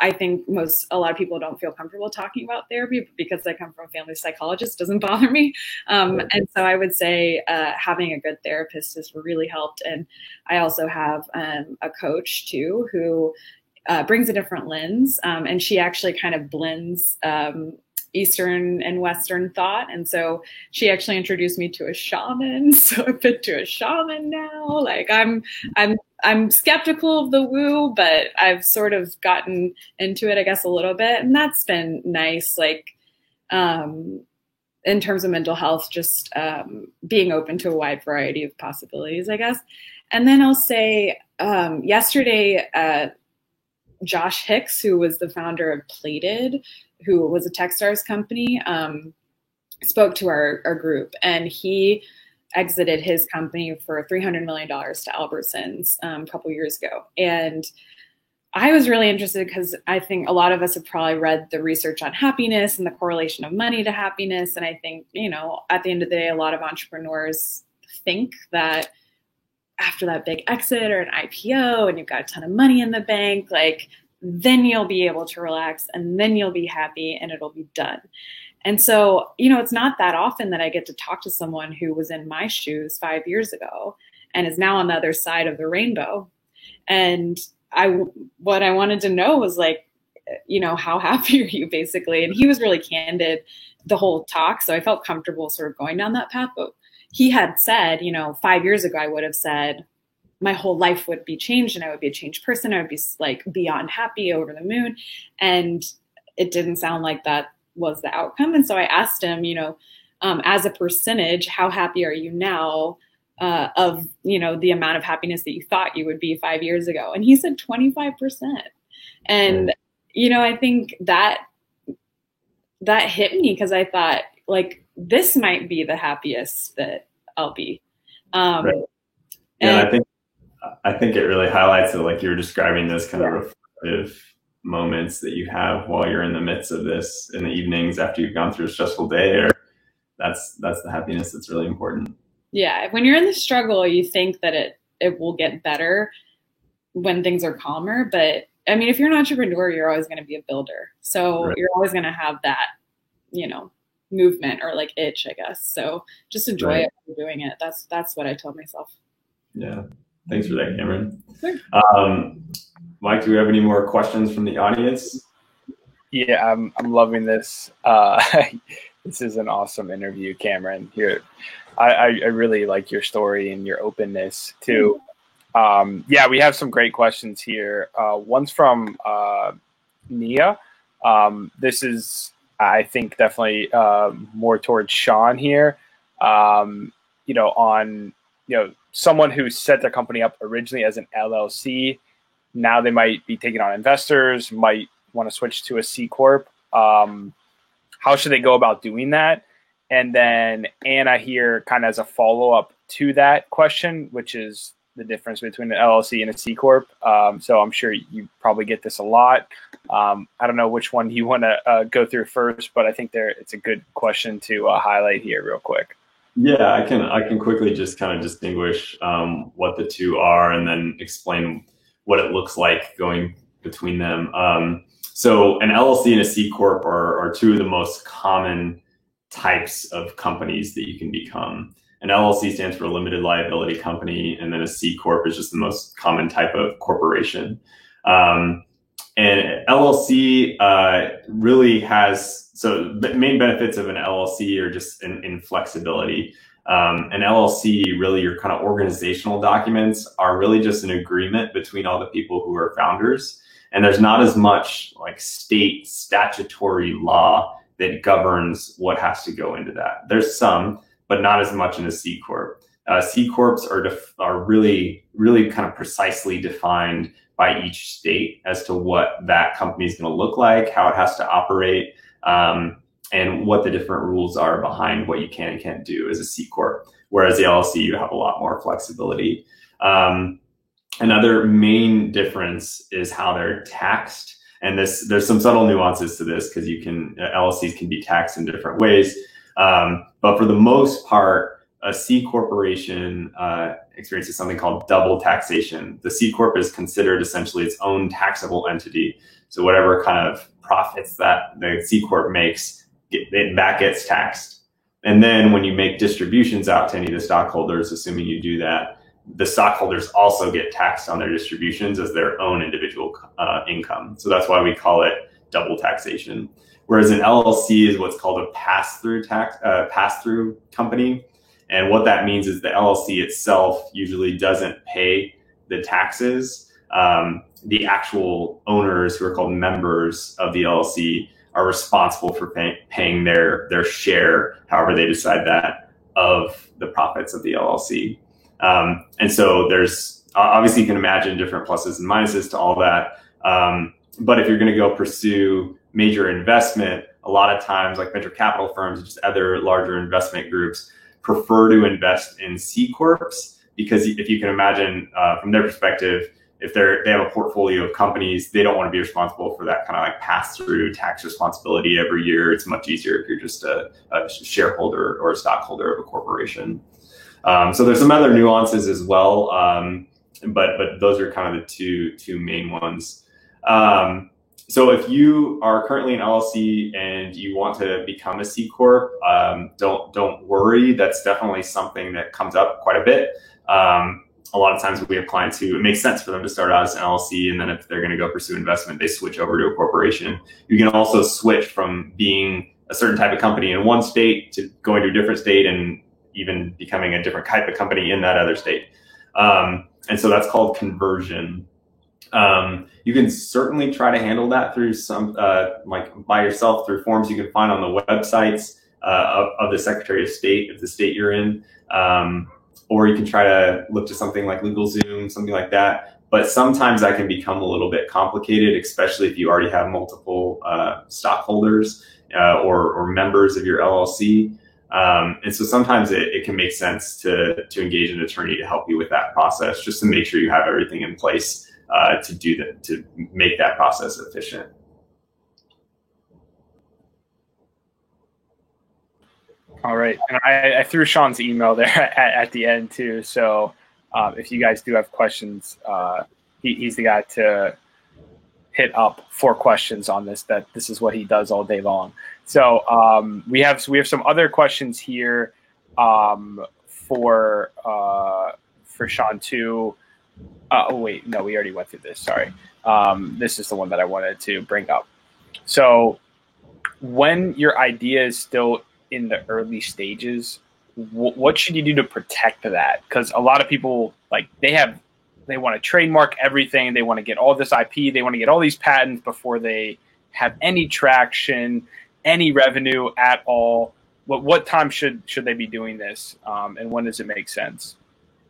I think a lot of people don't feel comfortable talking about therapy, but because I come from a family psychologist, doesn't bother me. And so I would say having a good therapist has really helped. And I also have a coach too, who brings a different lens. And she actually kind of blends Eastern and Western thought. And so she actually introduced me to a shaman. So I've been to a shaman now. Like I'm skeptical of the woo, but I've sort of gotten into it, I guess, a little bit. And that's been nice. Like, in terms of mental health, just being open to a wide variety of possibilities, I guess. And then I'll say yesterday, Josh Hicks, who was the founder of Plated, who was a Techstars company, spoke to our group, and he exited his company for $300 million to Albertsons a couple years ago. And I was really interested because I think a lot of us have probably read the research on happiness and the correlation of money to happiness. And I think, at the end of the day, a lot of entrepreneurs think that after that big exit or an IPO and you've got a ton of money in the bank, like then you'll be able to relax and then you'll be happy and it'll be done. And so, it's not that often that I get to talk to someone who was in my shoes 5 years ago and is now on the other side of the rainbow. And what I wanted to know was like, how happy are you basically? And he was really candid the whole talk. So I felt comfortable sort of going down that path. But he had said, 5 years ago, I would have said my whole life would be changed and I would be a changed person. I would be like beyond happy, over the moon. And it didn't sound like that was the outcome. And so I asked him, as a percentage, how happy are you now of, the amount of happiness that you thought you would be 5 years ago? And he said 25%. And, I think that hit me because I thought like, this might be the happiest that I'll be. Right. And I think it really highlights that, like you were describing, those kind of reflective moments that you have while you're in the midst of this in the evenings after you've gone through a stressful day, or that's the happiness that's really important. Yeah. When you're in the struggle, you think that it will get better when things are calmer. But I mean, if you're an entrepreneur, you're always going to be a builder. So You're always going to have that, movement or like itch, I guess. So just enjoy it when you're doing it. That's what I told myself. Yeah. Thanks for that, Cameron. Sure. Mike, do we have any more questions from the audience? Yeah, I'm loving this. This is an awesome interview, Cameron. I really like your story and your openness too. Yeah, we have some great questions here. One's from Nia. This is, I think, definitely more towards Sean here. Someone who set their company up originally as an LLC, now they might be taking on investors, might want to switch to a C Corp. How should they go about doing that? And then Anna here kind of as a follow-up to that question, which is the difference between an LLC and a C Corp. So I'm sure you probably get this a lot. I don't know which one you want to go through first, but I think it's a good question to highlight here real quick. Yeah, I can quickly just kind of distinguish what the two are and then explain what it looks like going between them. So an LLC and a C Corp are two of the most common types of companies that you can become. An LLC stands for a limited liability company, and then a C Corp is just the most common type of corporation. And LLC really has, so the main benefits of an LLC are just in flexibility. An LLC, really your kind of organizational documents are really just an agreement between all the people who are founders. And there's not as much like state statutory law that governs what has to go into that. There's some, but not as much in a C Corp. C Corps are really, really kind of precisely defined by each state as to what that company is going to look like, how it has to operate, and what the different rules are behind what you can and can't do as a C Corp. Whereas the LLC, you have a lot more flexibility. Another main difference is how they're taxed. And there's some subtle nuances to this because LLCs can be taxed in different ways. But for the most part, a C corporation experiences something called double taxation. The C Corp is considered essentially its own taxable entity. So whatever kind of profits that the C Corp makes, that gets taxed. And then when you make distributions out to any of the stockholders, assuming you do that, the stockholders also get taxed on their distributions as their own individual income. So that's why we call it double taxation. Whereas an LLC is what's called a pass-through company. And what that means is the LLC itself usually doesn't pay the taxes. The actual owners, who are called members of the LLC, are responsible for paying their share, however they decide that, of the profits of the LLC. And so there's obviously, you can imagine different pluses and minuses to all that. But if you're going to go pursue major investment, a lot of times, like venture capital firms, just other larger investment groups prefer to invest in C Corps, because if you can imagine from their perspective, if they have a portfolio of companies, they don't want to be responsible for that kind of like pass-through tax responsibility every year. It's much easier if you're just a shareholder or a stockholder of a corporation. So there's some other nuances as well, but those are kind of the two main ones. So if you are currently an LLC and you want to become a C Corp, don't worry. That's definitely something that comes up quite a bit. A lot of times we have clients who it makes sense for them to start out as an LLC, and then if they're going to go pursue investment, they switch over to a corporation. You can also switch from being a certain type of company in one state to going to a different state and even becoming a different type of company in that other state. And so that's called conversion. You can certainly try to handle that through some, like by yourself, through forms you can find on the websites of the Secretary of State of the state you're in. Or you can try to look to something like LegalZoom, something like that. But sometimes that can become a little bit complicated, especially if you already have multiple stockholders or members of your LLC. And so sometimes it can make sense to engage an attorney to help you with that process, just to make sure you have everything in place to make that process efficient. All right. And I threw Sean's email there at the end too. So if you guys do have questions, he's the guy to hit up for questions on this, that this is what he does all day long. So we have some other questions here for Sean too. Oh wait, no, we already went through this. Sorry. This is the one that I wanted to bring up. So when your idea is still in the early stages, what should you do to protect that? Because a lot of people like they want to trademark everything, they want to get all this IP, they want to get all these patents before they have any traction, any revenue at all. What time should they be doing this, and when does it make sense?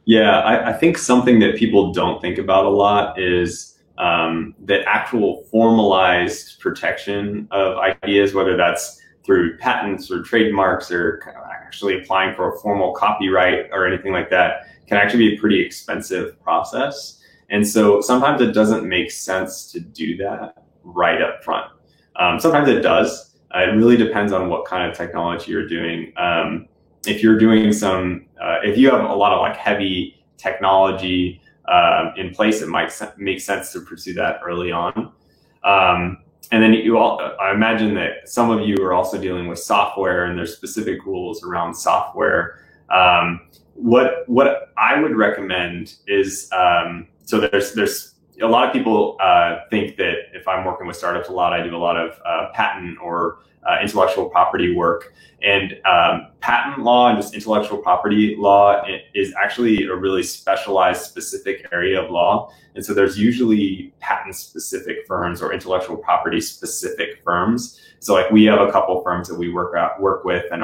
Yeah, I think something that people don't think about a lot is that actual formalized protection of ideas, whether that's through patents or trademarks or actually applying for a formal copyright or anything like that, can actually be a pretty expensive process. And so sometimes it doesn't make sense to do that right up front. Sometimes it does. It really depends on what kind of technology you're doing. If you're doing if you have a lot of like heavy technology in place, it might make sense to pursue that early on. And then I imagine that some of you are also dealing with software, and there's specific rules around software. What I would recommend is so there's a lot of people think that if I'm working with startups a lot, I do a lot of patent or intellectual property work. And patent law and just intellectual property law is actually a really specialized, specific area of law. And so there's usually patent specific firms or intellectual property specific firms. So like we have a couple firms that we work with and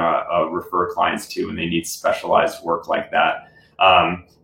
refer clients to, and they need specialized work like that.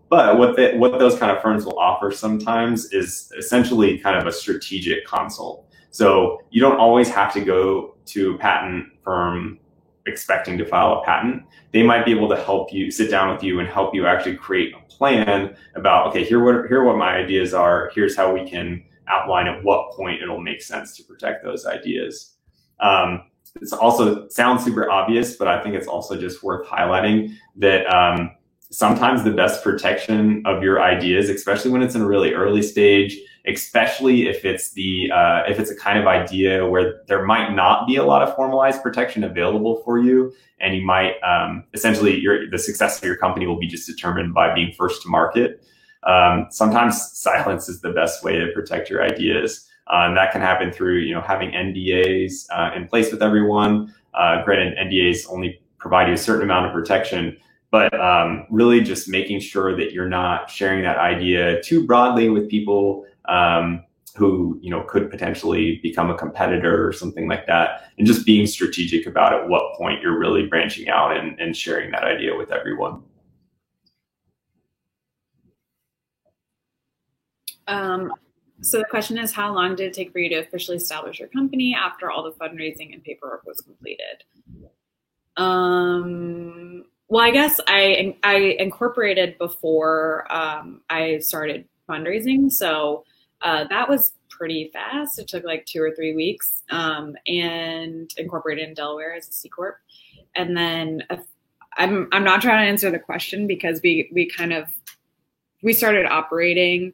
But what those kind of firms will offer sometimes is essentially kind of a strategic consult. So you don't always have to go to a patent firm expecting to file a patent. They might be able to help you, sit down with you and help you actually create a plan about, okay, here are what my ideas are. Here's how we can outline at what point it'll make sense to protect those ideas. It also sounds super obvious, but I think it's also just worth highlighting that sometimes the best protection of your ideas, especially when it's in a really early stage, especially if it's a kind of idea where there might not be a lot of formalized protection available for you, and you might essentially the success of your company will be just determined by being first to market. Sometimes silence is the best way to protect your ideas. And that can happen through having NDAs in place with everyone. Granted, NDAs only provide you a certain amount of protection, but really just making sure that you're not sharing that idea too broadly with people who could potentially become a competitor or something like that, and just being strategic about at what point you're really branching out and sharing that idea with everyone. So the question is, how long did it take for you to officially establish your company after all the fundraising and paperwork was completed? Well, I guess I incorporated before I started fundraising, so that was pretty fast. It took like 2 or 3 weeks, and incorporated in Delaware as a C Corp. And then I'm not trying to answer the question because we started operating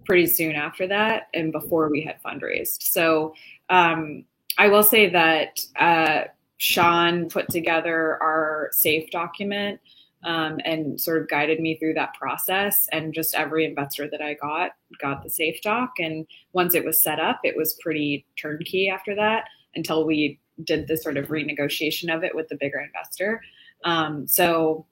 pretty soon after that and before we had fundraised. So I will say that Sean put together our SAFE document and sort of guided me through that process. And just every investor that I got the SAFE doc. And once it was set up, it was pretty turnkey after that until we did the sort of renegotiation of it with the bigger investor. So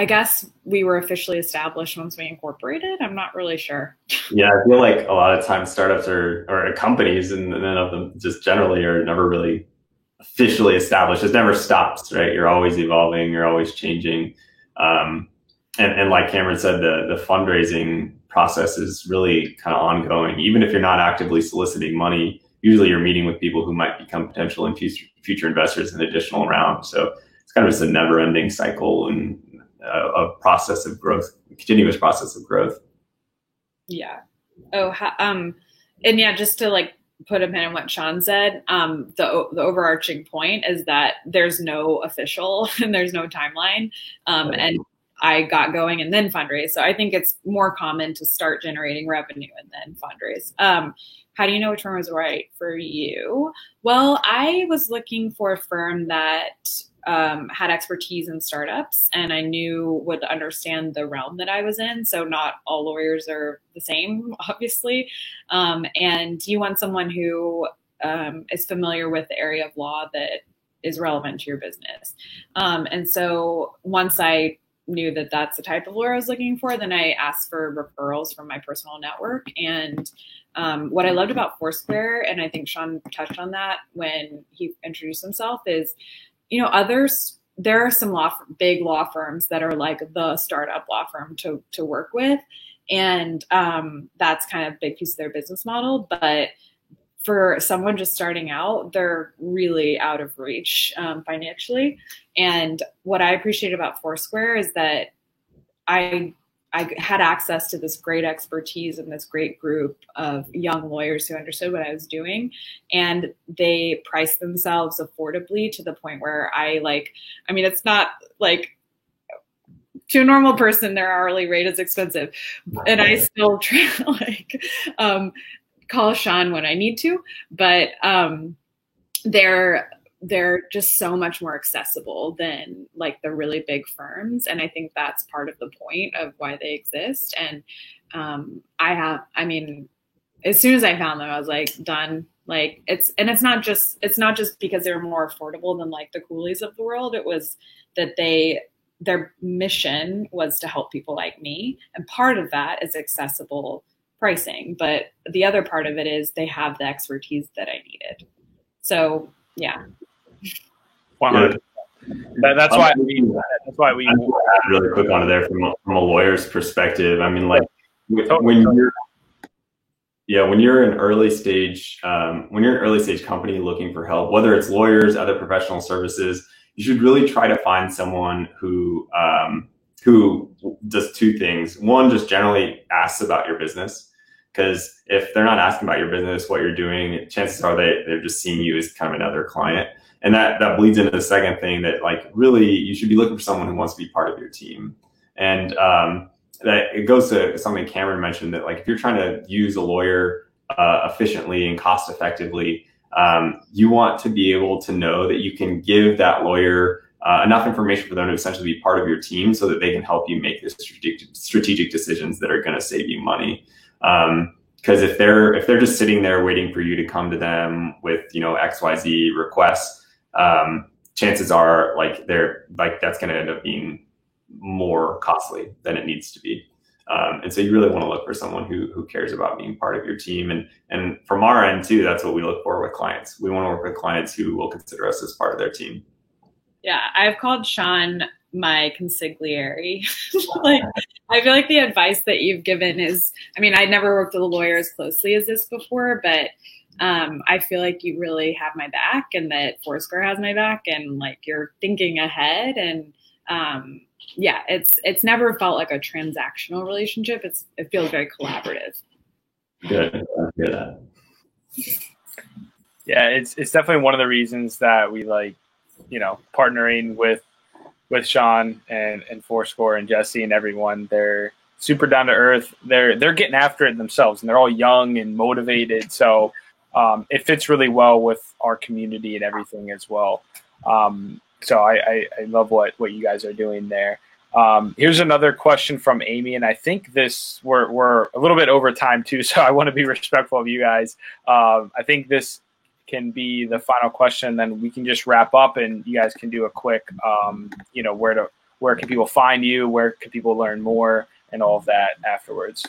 I guess we were officially established once we incorporated. I'm not really sure. Yeah, I feel like a lot of times startups or companies and then of them just generally are never really officially established. It never stops, right? You're always evolving, you're always changing. And like Cameron said, the fundraising process is really kind of ongoing. Even if you're not actively soliciting money, usually you're meeting with people who might become potential and future investors in additional round. So it's kind of just a never ending cycle and a process of growth, continuous process of growth. Yeah. And yeah, just to like put a pin in what Sean said, the overarching point is that there's no official and there's no timeline. And I got going and then fundraise. So I think it's more common to start generating revenue and then fundraise. How do you know which firm was right for you? Well, I was looking for a firm that had expertise in startups, and I knew would understand the realm that I was in. So not all lawyers are the same, obviously. And you want someone who is familiar with the area of law that is relevant to your business. And so once I knew that that's the type of lawyer I was looking for, then I asked for referrals from my personal network. And what I loved about Foursquare, and I think Sean touched on that when he introduced himself, is, you know, there are some big law firms that are like the startup law firm to work with. And that's kind of a big piece of their business model. But for someone just starting out, they're really out of reach financially. And what I appreciate about Foursquare is that I had access to this great expertise and this great group of young lawyers who understood what I was doing, and they priced themselves affordably to the point where it's not like, to a normal person, their hourly rate is expensive, and I still try to call Sean when I need to, but they're just so much more accessible than like the really big firms. And I think that's part of the point of why they exist. And as soon as I found them, I was like, done. Like it's not just because they were more affordable than like the Coolies of the world. It was that their mission was to help people like me. And part of that is accessible pricing. But the other part of it is they have the expertise that I needed. So yeah. 100%. That's why we add really quick onto there from a lawyer's perspective. I mean, like when you're an early stage company looking for help, whether it's lawyers, other professional services, you should really try to find someone who does two things. One, just generally asks about your business, because if they're not asking about your business, what you're doing, chances are they're just seeing you as kind of another client. And that bleeds into the second thing, that like really you should be looking for someone who wants to be part of your team. And that it goes to something Cameron mentioned, that like if you're trying to use a lawyer efficiently and cost effectively, you want to be able to know that you can give that lawyer enough information for them to essentially be part of your team, so that they can help you make the strategic decisions that are going to save you money. Because if they're just sitting there waiting for you to come to them with, you know, XYZ requests, chances are that's going to end up being more costly than it needs to be. And so you really want to look for someone who cares about being part of your team. And from our end too, that's what we look for with clients. We want to work with clients who will consider us as part of their team. Yeah, I've called Sean my consigliere. Like, I feel like the advice that you've given is, I mean, I never worked with a lawyer as closely as this before, but I feel like you really have my back, and that Foursquare has my back, and like you're thinking ahead. And yeah, it's never felt like a transactional relationship. It feels very collaborative. Good. I hear that. Yeah, it's definitely one of the reasons that we like, you know, partnering with Sean and Foursquare and Jesse and everyone. They're super down to earth. They're getting after it themselves, and they're all young and motivated. So it fits really well with our community and everything as well. So I love what you guys are doing there. Here's another question from Amy, and I think we're a little bit over time too, so I want to be respectful of you guys. I think this can be the final question, then we can just wrap up, and you guys can do a quick, you know, where can people find you, where can people learn more, and all of that afterwards.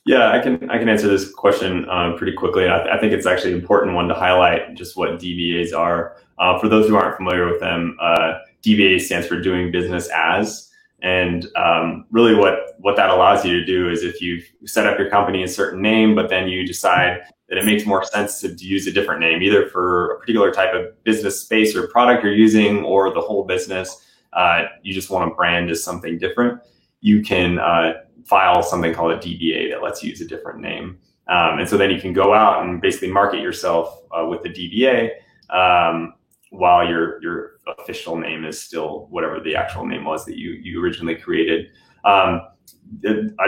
Yeah, I can answer this question pretty quickly. I think it's actually an important one to highlight just what DBAs are. For those who aren't familiar with them, DBA stands for doing business as. And really what that allows you to do is, if you set up your company a certain name, but then you decide that it makes more sense to use a different name, either for a particular type of business space or product you're using, or the whole business, you just want to brand as something different, you can file something called a DBA that lets you use a different name. And so then you can go out and basically market yourself with the DBA while your official name is still whatever the actual name was that you originally created. I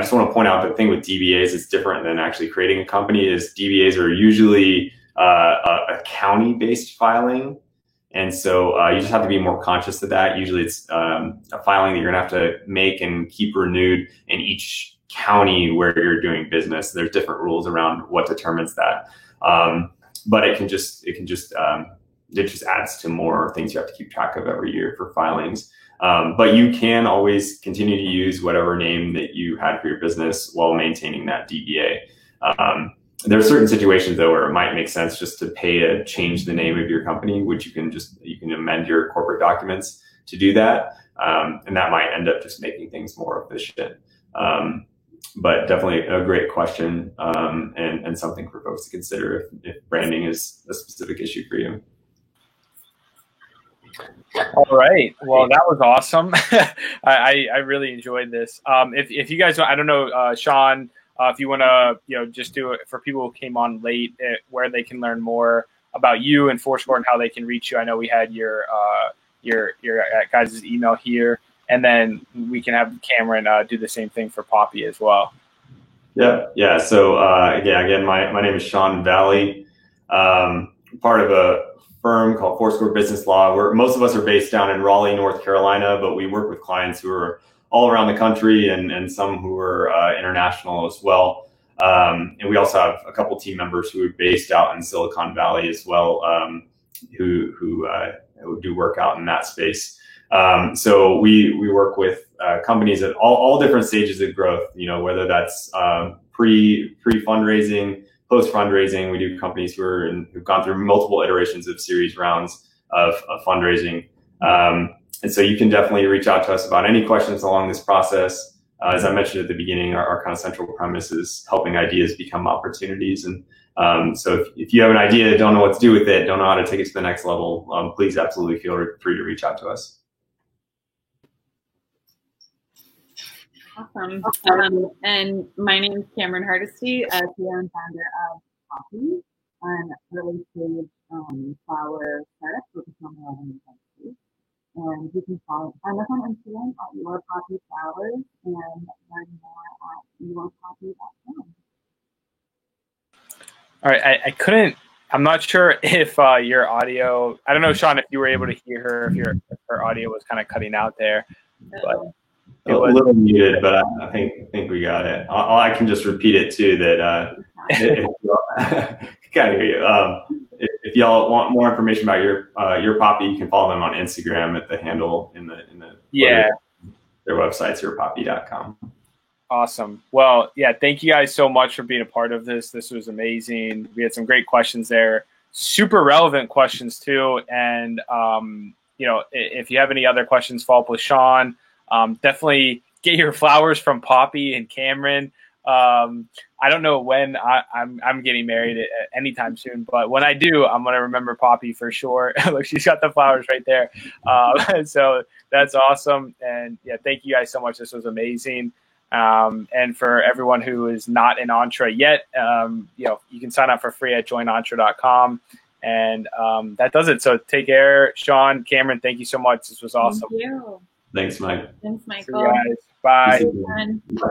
just want to point out that the thing with DBAs is different than actually creating a company. Is DBAs are usually a county-based filing, And so you just have to be more conscious of that. Usually it's a filing that you're gonna have to make and keep renewed in each county where you're doing business. There's different rules around what determines that. But it just adds to more things you have to keep track of every year for filings. But you can always continue to use whatever name that you had for your business while maintaining that DBA. There are certain situations though where it might make sense just to pay to change the name of your company, which you can amend your corporate documents to do that, and that might end up just making things more efficient. But definitely a great question, and something for folks to consider if branding is a specific issue for you. All right. Well, that was awesome. I really enjoyed this. If you guys, I don't know, Sean, if you want to, just do it for people who came on late, where they can learn more about you and Foursquare and how they can reach you. I know we had your guys' email here, and then we can have Cameron do the same thing for Poppy as well. Yeah. So again, my name is Sean Valley, part of a firm called Foursquare Business Law, where most of us are based down in Raleigh, North Carolina, but we work with clients who are all around the country and some who are international as well. And we also have a couple team members who are based out in Silicon Valley as well, who do work out in that space. So we work with companies at all different stages of growth, whether that's pre-fundraising, post-fundraising. We do companies who've gone through multiple iterations of series rounds of fundraising. And so you can definitely reach out to us about any questions along this process. As I mentioned at the beginning, our kind of central premise is helping ideas become opportunities. And so if you have an idea, don't know what to do with it, don't know how to take it to the next level, please absolutely feel free to reach out to us. Awesome. And my name is Cameron Hardesty, CEO and founder of Poppy, an early stage flower startup focused on the urban industry. And you can find us on Instagram at Your Poppy Flowers and learn more at yourpoppy.com. All right, I'm not sure if your audio, I don't know, Sean, if you were able to hear her, if her audio was kind of cutting out there. But a little muted, but I think we got it. I can just repeat it too, that can't hear you. If y'all want more information about your Poppy, you can follow them on Instagram at the handle in the their website's yourpoppy.com. Awesome. Well, yeah, thank you guys so much for being a part of this. This was amazing. We had some great questions there, super relevant questions too. And if you have any other questions, follow up with Sean. Definitely get your flowers from Poppy and Cameron. I don't know when I'm getting married anytime soon, but when I do, I'm going to remember Poppy for sure. Look, she's got the flowers right there. So that's awesome. And yeah, thank you guys so much. This was amazing. And for everyone who is not in Entre yet, you can sign up for free at joinentre.com. And that does it. So take care, Sean, Cameron. Thank you so much. This was awesome. Thank you. Thanks, Mike. Thanks, Michael. See you guys. Bye. Bye.